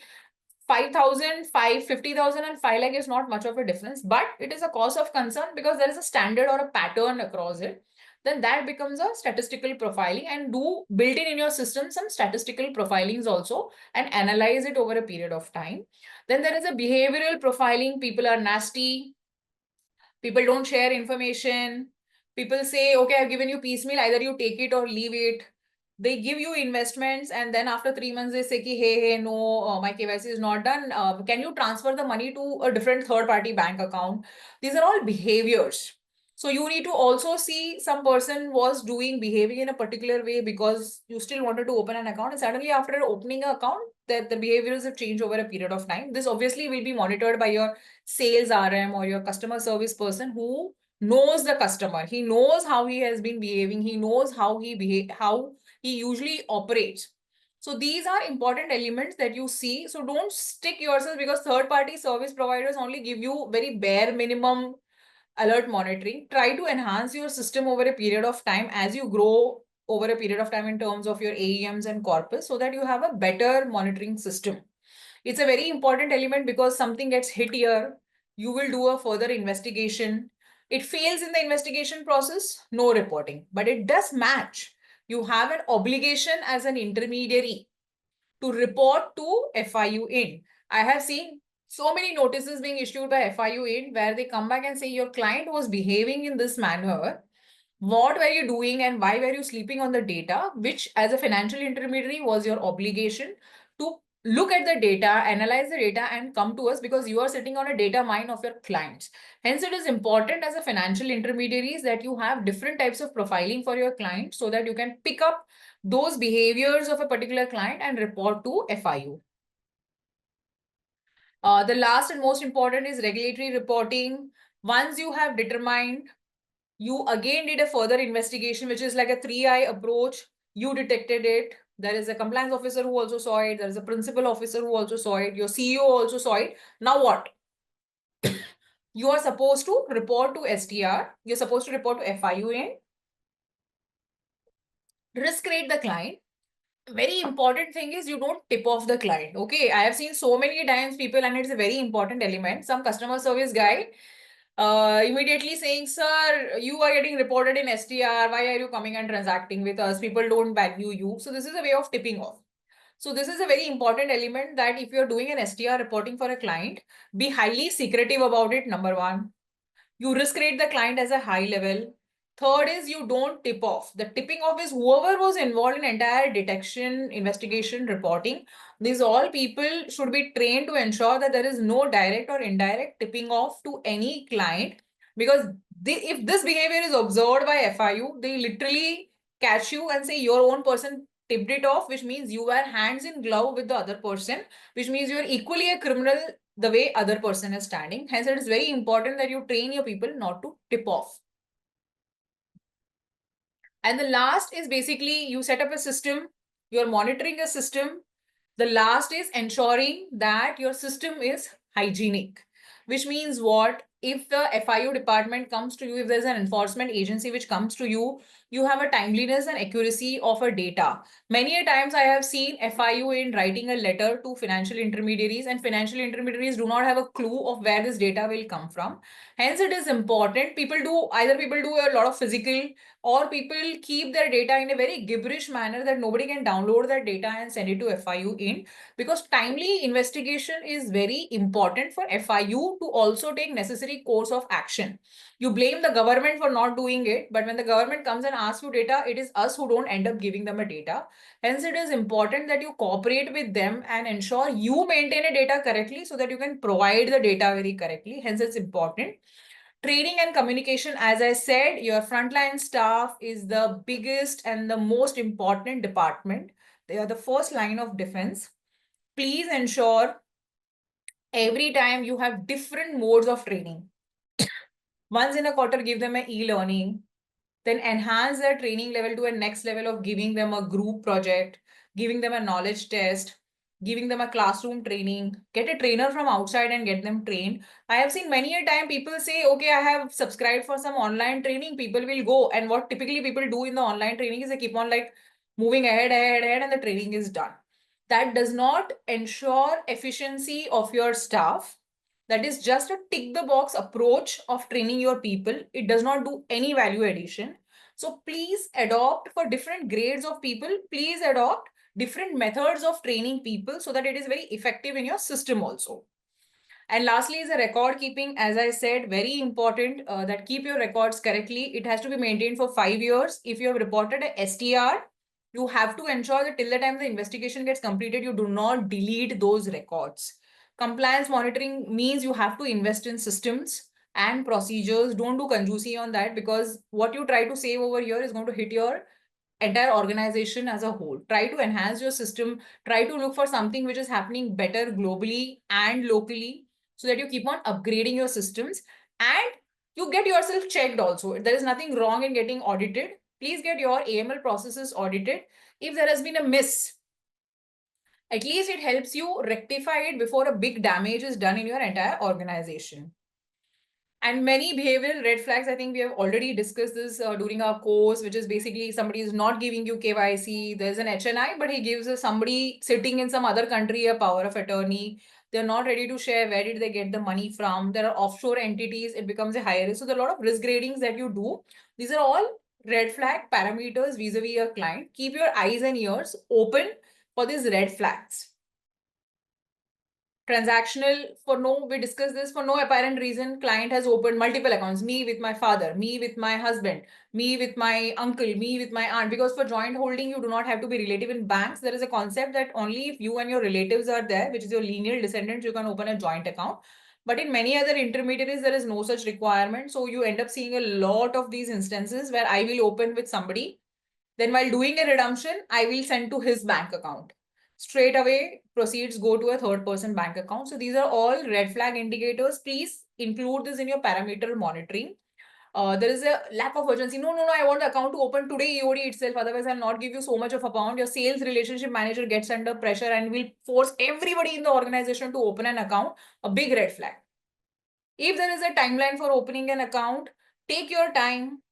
Speaker 2: 5,000, 50,000 and 5 lakh is not much of a difference, but it is a cause of concern because there is a standard or a pattern across it. Then that becomes a statistical profiling, and do build in your system some statistical profilings also and analyze it over a period of time. Then there is a behavioral profiling. People are nasty. People don't share information. People say, okay, I've given you piecemeal, either you take it or leave it. They give you investments and then after 3 months they say, hey, no, my KYC is not done. Can you transfer the money to a different third-party bank account? These are all behaviors. So you need to also see some person was behaving in a particular way because you still wanted to open an account, and suddenly after opening an account, the behaviors have changed over a period of time. This obviously will be monitored by your sales RM or your customer service person who knows the customer. He knows how he has been behaving. He knows how he usually operates. So these are important elements that you see. So don't stick yourself, because third-party service providers only give you very bare minimum alert monitoring. Try to enhance your system over a period of time as you grow over a period of time in terms of your AEMs and corpus, so that you have a better monitoring system. It's a very important element, because something gets hit here, you will do a further investigation. It fails in the investigation process, no reporting, but it does match. You have an obligation as an intermediary to report to FIU in. I have seen so many notices being issued by FIU in where they come back and say your client was behaving in this manner. What were you doing and why were you sleeping on the data, which as a financial intermediary was your obligation to look at the data, analyze the data and come to us, because you are sitting on a data mine of your clients. Hence, it is important as a financial intermediaries that you have different types of profiling for your client so that you can pick up those behaviors of a particular client and report to FIU. The last and most important is regulatory reporting. Once you have determined, you again did a further investigation, which is like a 3I approach. You detected it. There is a compliance officer who also saw it. There is a principal officer who also saw it. Your CEO also saw it. Now what? You are supposed to report to STR. You're supposed to report to FIU and risk rate the client. Very important thing is you don't tip off the client. Okay, I have seen so many times people, and it's a very important element. Some customer service guy immediately saying, sir, you are getting reported in STR. Why are you coming and transacting with us? People don't value you. So this is a way of tipping off. So this is a very important element, that if you're doing an STR reporting for a client, be highly secretive about it. Number one, you risk rate the client as a high level. Third is you don't tip off. The tipping off is whoever was involved in entire detection, investigation, reporting. These all people should be trained to ensure that there is no direct or indirect tipping off to any client, because if this behavior is observed by FIU, they literally catch you and say your own person tipped it off, which means you were hands in glove with the other person, which means you're equally a criminal the way other person is standing. Hence, it is very important that you train your people not to tip off. And the last is basically you set up a system, you're monitoring a system. The last is ensuring that your system is hygienic, which means what? If the FIU department comes to you, if there's an enforcement agency which comes to you, you have a timeliness and accuracy of a data. Many a times I have seen FIU in writing a letter to financial intermediaries, and financial intermediaries do not have a clue of where this data will come from. Hence, it is important. People do a lot of physical, or people keep their data in a very gibberish manner that nobody can download that data and send it to FIU in, because timely investigation is very important for FIU to also take necessary course of action. You blame the government for not doing it, but when the government comes and asks you data, it is us who don't end up giving them a data. Hence, it is important that you cooperate with them and ensure you maintain a data correctly so that you can provide the data very correctly. Hence, it's important. Training and communication, as I said, your frontline staff is the biggest and the most important department. They are the first line of defense. Please ensure every time you have different modes of training. Once in a quarter, give them an e-learning, then enhance their training level to a next level of giving them a group project, giving them a knowledge test, giving them a classroom training, get a trainer from outside and get them trained. I have seen many a time people say, okay, I have subscribed for some online training, people will go. And what typically people do in the online training is they keep on like moving ahead, and the training is done. That does not ensure efficiency of your staff. That is just a tick the box approach of training your people. It does not do any value addition. So please adopt, for different grades of people, please adopt different methods of training people so that it is very effective in your system also. And lastly is a record keeping. As I said, very important that keep your records correctly. It has to be maintained for 5 years. If you have reported a STR, you have to ensure that till the time the investigation gets completed, you do not delete those records. Compliance monitoring means you have to invest in systems and procedures. Don't do conjuicy on that, because what you try to save over here is going to hit your entire organization as a whole. Try to enhance your system. Try to look for something which is happening better globally and locally, so that you keep on upgrading your systems and you get yourself checked also. There is nothing wrong in getting audited. Please get your AML processes audited. If there has been a miss, at least it helps you rectify it before a big damage is done in your entire organization. And many behavioral red flags, I think we have already discussed this during our course, which is basically somebody is not giving you KYC. There's an HNI, but he gives somebody sitting in some other country a power of attorney. They're not ready to share where did they get the money from. There are offshore entities. It becomes a higher risk. So there are a lot of risk gradings that you do. These are all red flag parameters vis-a-vis your client. Keep your eyes and ears open for these red flags. transactional, we discussed this, for no apparent reason, client has opened multiple accounts, me with my father, me with my husband, me with my uncle, me with my aunt, because for joint holding, you do not have to be relative. In banks, there is a concept that only if you and your relatives are there, which is your lineal descendants, you can open a joint account. But in many other intermediaries, there is no such requirement. So you end up seeing a lot of these instances where I will open with somebody. Then while doing a redemption, I will send to his bank account. Straight away, proceeds go to a third person bank account. So these are all red flag indicators. Please include this in your parameter monitoring. There is a lack of urgency. No, I want the account to open today EOD itself. Otherwise, I'll not give you so much of a pound. Your sales relationship manager gets under pressure and will force everybody in the organization to open an account. A big red flag. If there is a timeline for opening an account, take your time,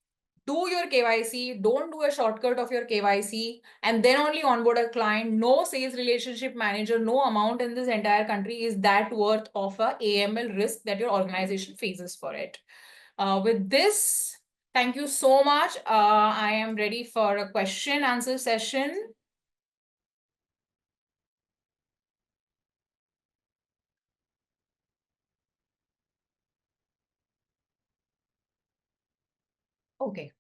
Speaker 2: do your KYC, don't do a shortcut of your KYC, and then only onboard a client. No sales relationship manager, no amount in this entire country is that worth of a AML risk that your organization faces for it. With this, thank you so much. I am ready for a question answer session. Okay.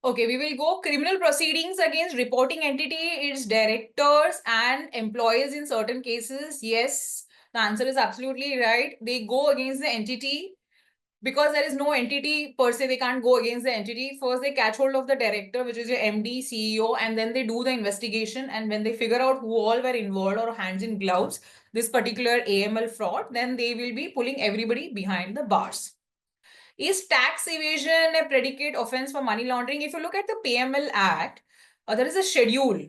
Speaker 2: Okay, we will go criminal proceedings against reporting entity, its directors and employees in certain cases. Yes, the answer is absolutely right. They go against the entity because there is no entity per se. They can't go against the entity. First, they catch hold of the director, which is your MD, CEO, and then they do the investigation. And when they figure out who all were involved or hands in gloves, this particular AML fraud, then they will be pulling everybody behind the bars. Is tax evasion a predicate offense for money laundering? If you look at the PML Act, there is a schedule.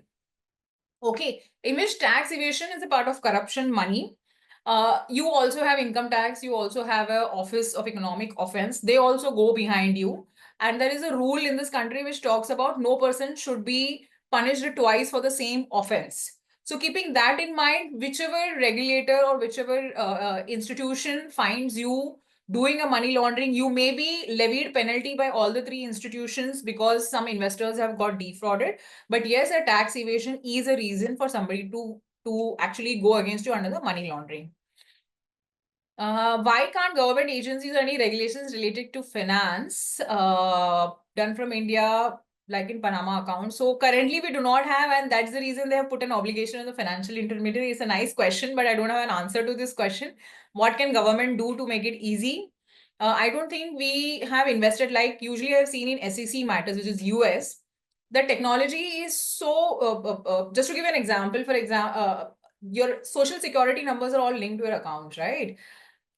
Speaker 2: Okay, in which tax evasion is a part of corruption money. You also have income tax. You also have a Office of Economic Offense. They also go behind you. And there is a rule in this country which talks about no person should be punished twice for the same offense. So keeping that in mind, whichever regulator or whichever institution finds you doing a money laundering, you may be levied penalty by all the three institutions because some investors have got defrauded. But yes, a tax evasion is a reason for somebody to actually go against you under the money laundering. Why can't government agencies or any regulations related to finance done from India, like in Panama account? So currently we do not have, and that's the reason they have put an obligation on the financial intermediary. It's a nice question, but I don't have an answer to this question. What can government do to make it easy? I don't think we have invested, like usually I've seen in SEC matters, which is US. The technology is so, just to give an example, for example, your social security numbers are all linked to your account, right?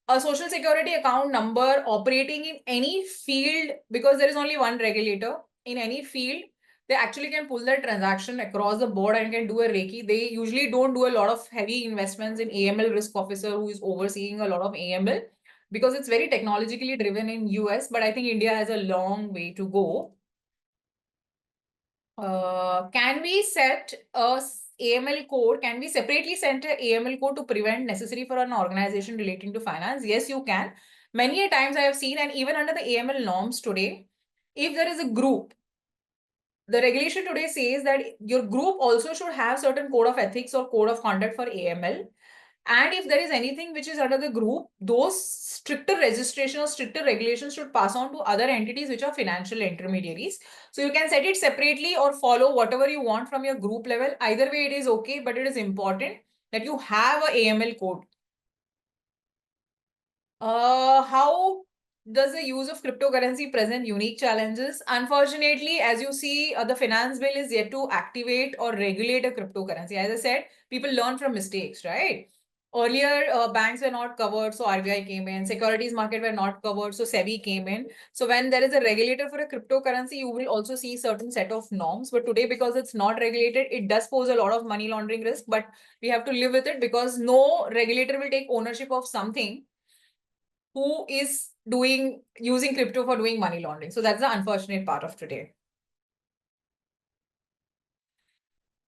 Speaker 2: A social security account number operating in any field, because there is only one regulator in any field, they actually can pull that transaction across the board and can do a Reiki. They usually don't do a lot of heavy investments in AML risk officer who is overseeing a lot of AML because it's very technologically driven in US, but I think India has a long way to go. Can we set a AML code? Can we separately set a AML code to prevent necessary for an organization relating to finance? Yes, you can. Many a times I have seen, and even under the AML norms today, if there is a group, the regulation today says that your group also should have certain code of ethics or code of conduct for AML. And if there is anything which is under the group, those stricter registration or stricter regulations should pass on to other entities which are financial intermediaries. So you can set it separately or follow whatever you want from your group level. Either way, it is okay, but it is important that you have a AML code. How does the use of cryptocurrency present unique challenges? Unfortunately, as you see, the finance bill is yet to activate or regulate a cryptocurrency. As I said, people learn from mistakes, right? Earlier, banks were not covered, so RBI came in. Securities market were not covered, so SEBI came in. So when there is a regulator for a cryptocurrency, you will also see certain set of norms. But today, because it's not regulated, it does pose a lot of money laundering risk. But we have to live with it because no regulator will take ownership of something who is using crypto for doing money laundering. So that's the unfortunate part of today.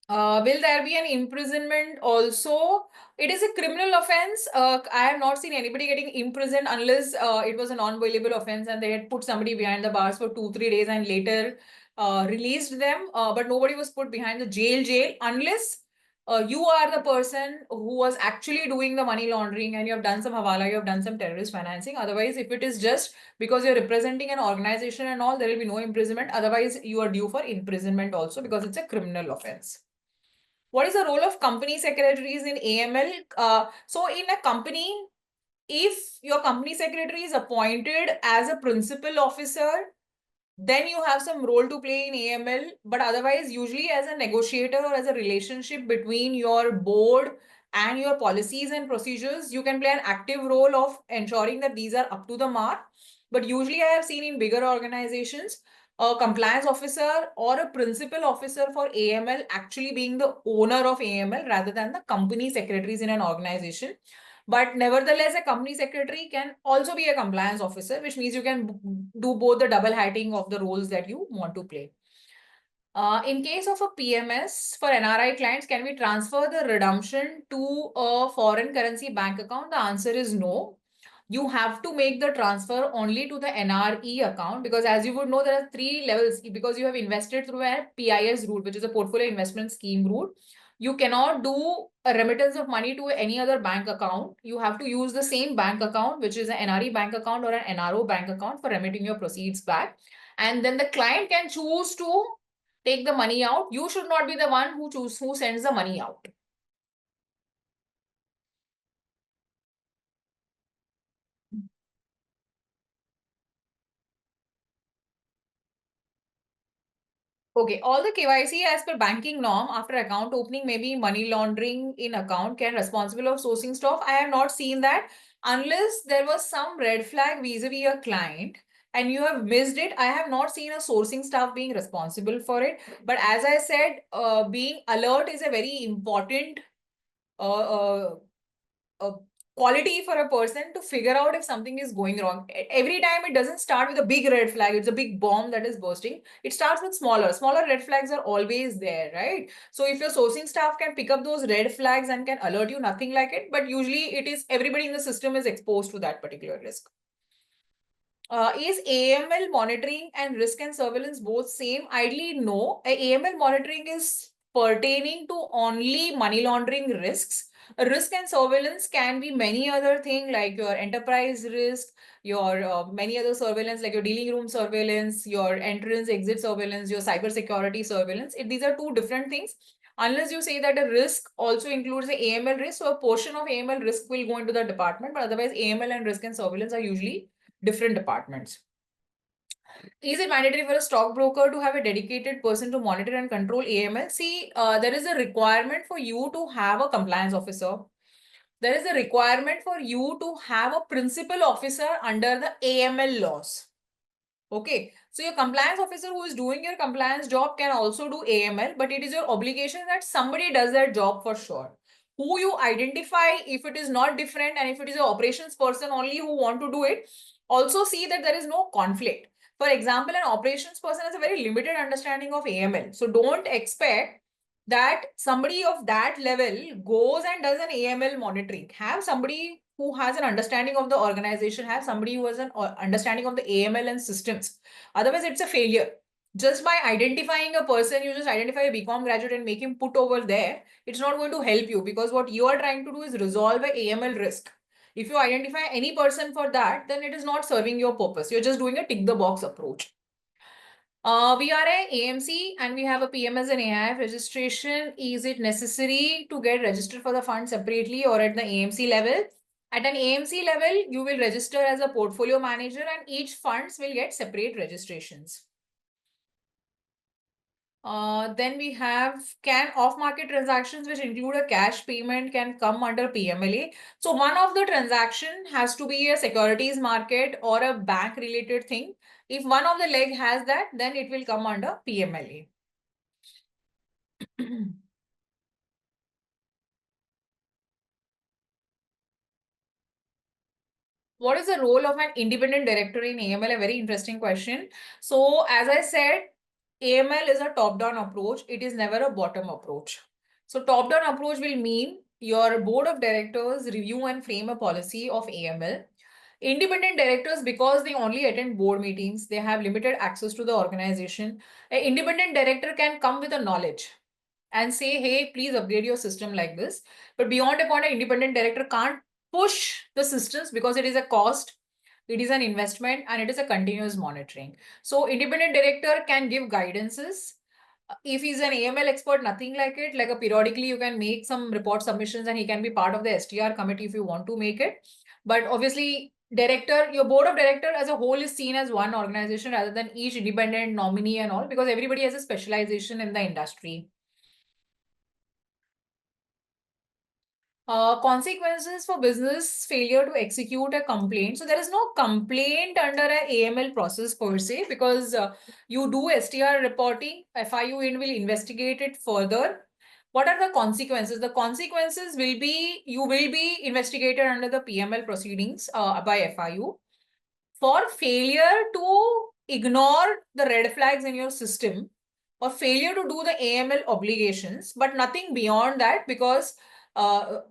Speaker 2: Will there be an imprisonment also? It is a criminal offense. I have not seen anybody getting imprisoned unless it was a non-bailable offense and they had put somebody behind the bars for 2-3 days and later released them. But nobody was put behind the jail unless you are the person who was actually doing the money laundering and you have done some hawala, you have done some terrorist financing. Otherwise, if it is just because you're representing an organization and all, there will be no imprisonment. Otherwise, you are due for imprisonment also because it's a criminal offense. What is the role of company secretaries in AML? So in a company, if your company secretary is appointed as a principal officer, then you have some role to play in AML. But otherwise, usually as a negotiator or as a relationship between your board and your policies and procedures, you can play an active role of ensuring that these are up to the mark. But usually I have seen in bigger organizations, a compliance officer or a principal officer for AML actually being the owner of AML rather than the company secretaries in an organization. But nevertheless, a company secretary can also be a compliance officer, which means you can do both the double hatting of the roles that you want to play. In case of a PMS for NRI clients, can we transfer the redemption to a foreign currency bank account? The answer is no. You have to make the transfer only to the NRE account because, as you would know, there are 3 levels because you have invested through a PIS route, which is a portfolio investment scheme route. You cannot do a remittance of money to any other bank account. You have to use the same bank account, which is an NRE bank account or an NRO bank account for remitting your proceeds back. And then the client can choose to take the money out. You should not be the one who sends the money out. Okay, all the KYC as per banking norm after account opening, maybe money laundering in account can responsible of sourcing stuff. I have not seen that unless there was some red flag vis-a-vis a client and you have missed it. I have not seen a sourcing staff being responsible for it. But as I said, being alert is a very important uh, quality for a person to figure out if something is going wrong. Every time it doesn't start with a big red flag, it's a big bomb that is bursting. It starts with smaller red flags are always there, right? So if your sourcing staff can pick up those red flags and can alert you, nothing like it, but usually it is everybody in the system is exposed to that particular risk. Is AML monitoring and risk and surveillance both same? Ideally, no. AML monitoring is pertaining to only money laundering risks. Risk and surveillance can be many other things like your enterprise risk, your many other surveillance like your dealing room surveillance, your entrance exit surveillance, your cyber security surveillance. These are 2 different things. Unless you say that a risk also includes the AML risk, so a portion of AML risk will go into the department, but otherwise AML and risk and surveillance are usually different departments. Is it mandatory for a stockbroker to have a dedicated person to monitor and control AML? See, there is a requirement for you to have a compliance officer. There is a requirement for you to have a principal officer under the AML laws. Okay, so your compliance officer who is doing your compliance job can also do AML, but it is your obligation that somebody does that job for sure. Who you identify, if it is not different and if it is an operations person only who want to do it, also see that there is no conflict. For example, an operations person has a very limited understanding of AML. So don't expect that somebody of that level goes and does an AML monitoring. Have somebody who has an understanding of the organization, have somebody who has an understanding of the AML and systems. Otherwise, it's a failure. Just by identifying a person, you just identify a BCom graduate and make him put over there. It's not going to help you because what you are trying to do is resolve a AML risk. If you identify any person for that, then it is not serving your purpose. You're just doing a tick the box approach. We are a AMC and we have a PMS and AIF registration. Is it necessary to get registered for the fund separately or at the AMC level? At an AMC level, you will register as a portfolio manager and each funds will get separate registrations. Then we have, can off-market transactions which include a cash payment can come under PMLA? So one of the transaction has to be a securities market or a bank related thing. If one of the leg has that, then it will come under PMLA. What is the role of an independent director in AML? A very interesting question. So as I said, AML is a top-down approach. It is never a bottom approach. So top-down approach will mean your board of directors review and frame a policy of AML. Independent directors, because they only attend board meetings, they have limited access to the organization. An independent director can come with a knowledge. and say, hey, please upgrade your system like this. But beyond a point, an independent director can't push the systems because it is a cost, it is an investment, and it is a continuous monitoring. So independent director can give guidances. If he's an AML expert, nothing like it. Like a periodically, you can make some report submissions and he can be part of the STR committee if you want to make it. But obviously, your board of director as a whole is seen as one organization rather than each independent nominee and all, because everybody has a specialization in the industry. Consequences for business failure to execute a complaint. So there is no complaint under an AML process per se, because you do STR reporting, FIU will investigate it further. What are the consequences? The consequences will be, you will be investigated under the PML proceedings by FIU for failure to ignore the red flags in your system or failure to do the AML obligations, but nothing beyond that, because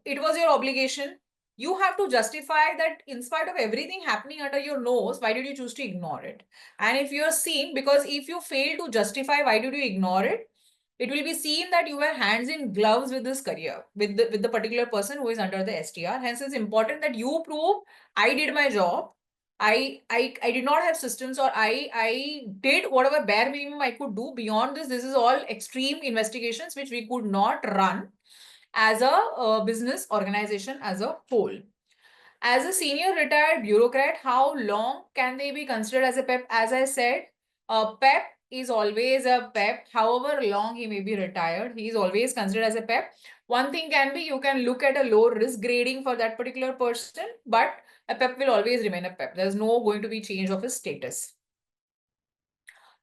Speaker 2: it was your obligation. You have to justify that in spite of everything happening under your nose, why did you choose to ignore it? And if you're seen, because if you fail to justify why did you ignore it, it will be seen that you were hands in gloves with this career, with the particular person who is under the STR. Hence, it's important that you prove, I did my job. I did not have systems, or I did whatever bare minimum I could do. Beyond this, this is all extreme investigations which we could not run as a business organization as a whole. As a senior retired bureaucrat, how long can they be considered as a PEP? As I said, a PEP is always a PEP. However long he may be retired, he is always considered as a PEP. One thing can be, you can look at a low risk grading for that particular person, but a PEP will always remain a PEP. There's no going to be change of his status.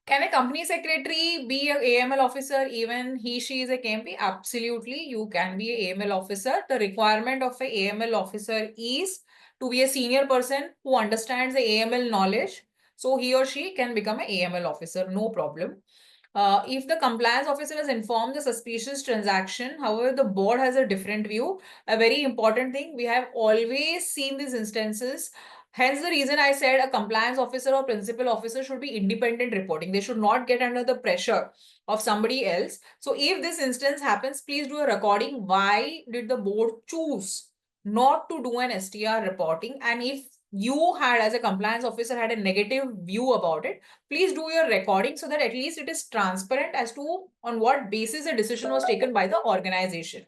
Speaker 2: Can a company secretary be an AML officer even she is a KMP? Absolutely, you can be an AML officer. The requirement of an AML officer is to be a senior person who understands the AML knowledge. So he or she can become an AML officer, no problem. If the compliance officer has informed the suspicious transaction, however, the board has a different view. A very important thing, we have always seen these instances. Hence, the reason I said a compliance officer or principal officer should be independent reporting. They should not get under the pressure of somebody else. So if this instance happens, please do a recording. Why did the board choose not to do an STR reporting? And if you had, as a compliance officer, had a negative view about it, please do your recording so that at least it is transparent as to on what basis a decision was taken by the organization.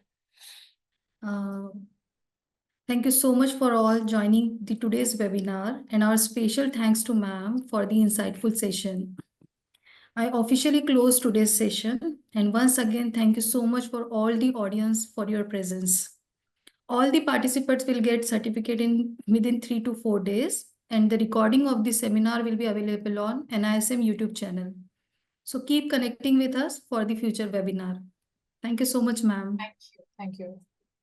Speaker 1: Thank you so much for all joining today's webinar, and our special thanks to ma'am for the insightful session. I officially close today's session, and once again, thank you so much for all the audience for your presence. All the participants will get certificate within 3 to 4 days, and the recording of the seminar will be available on NISM YouTube channel. So keep connecting with us for the future webinar. Thank you so much, ma'am.
Speaker 2: Thank you. Thank you.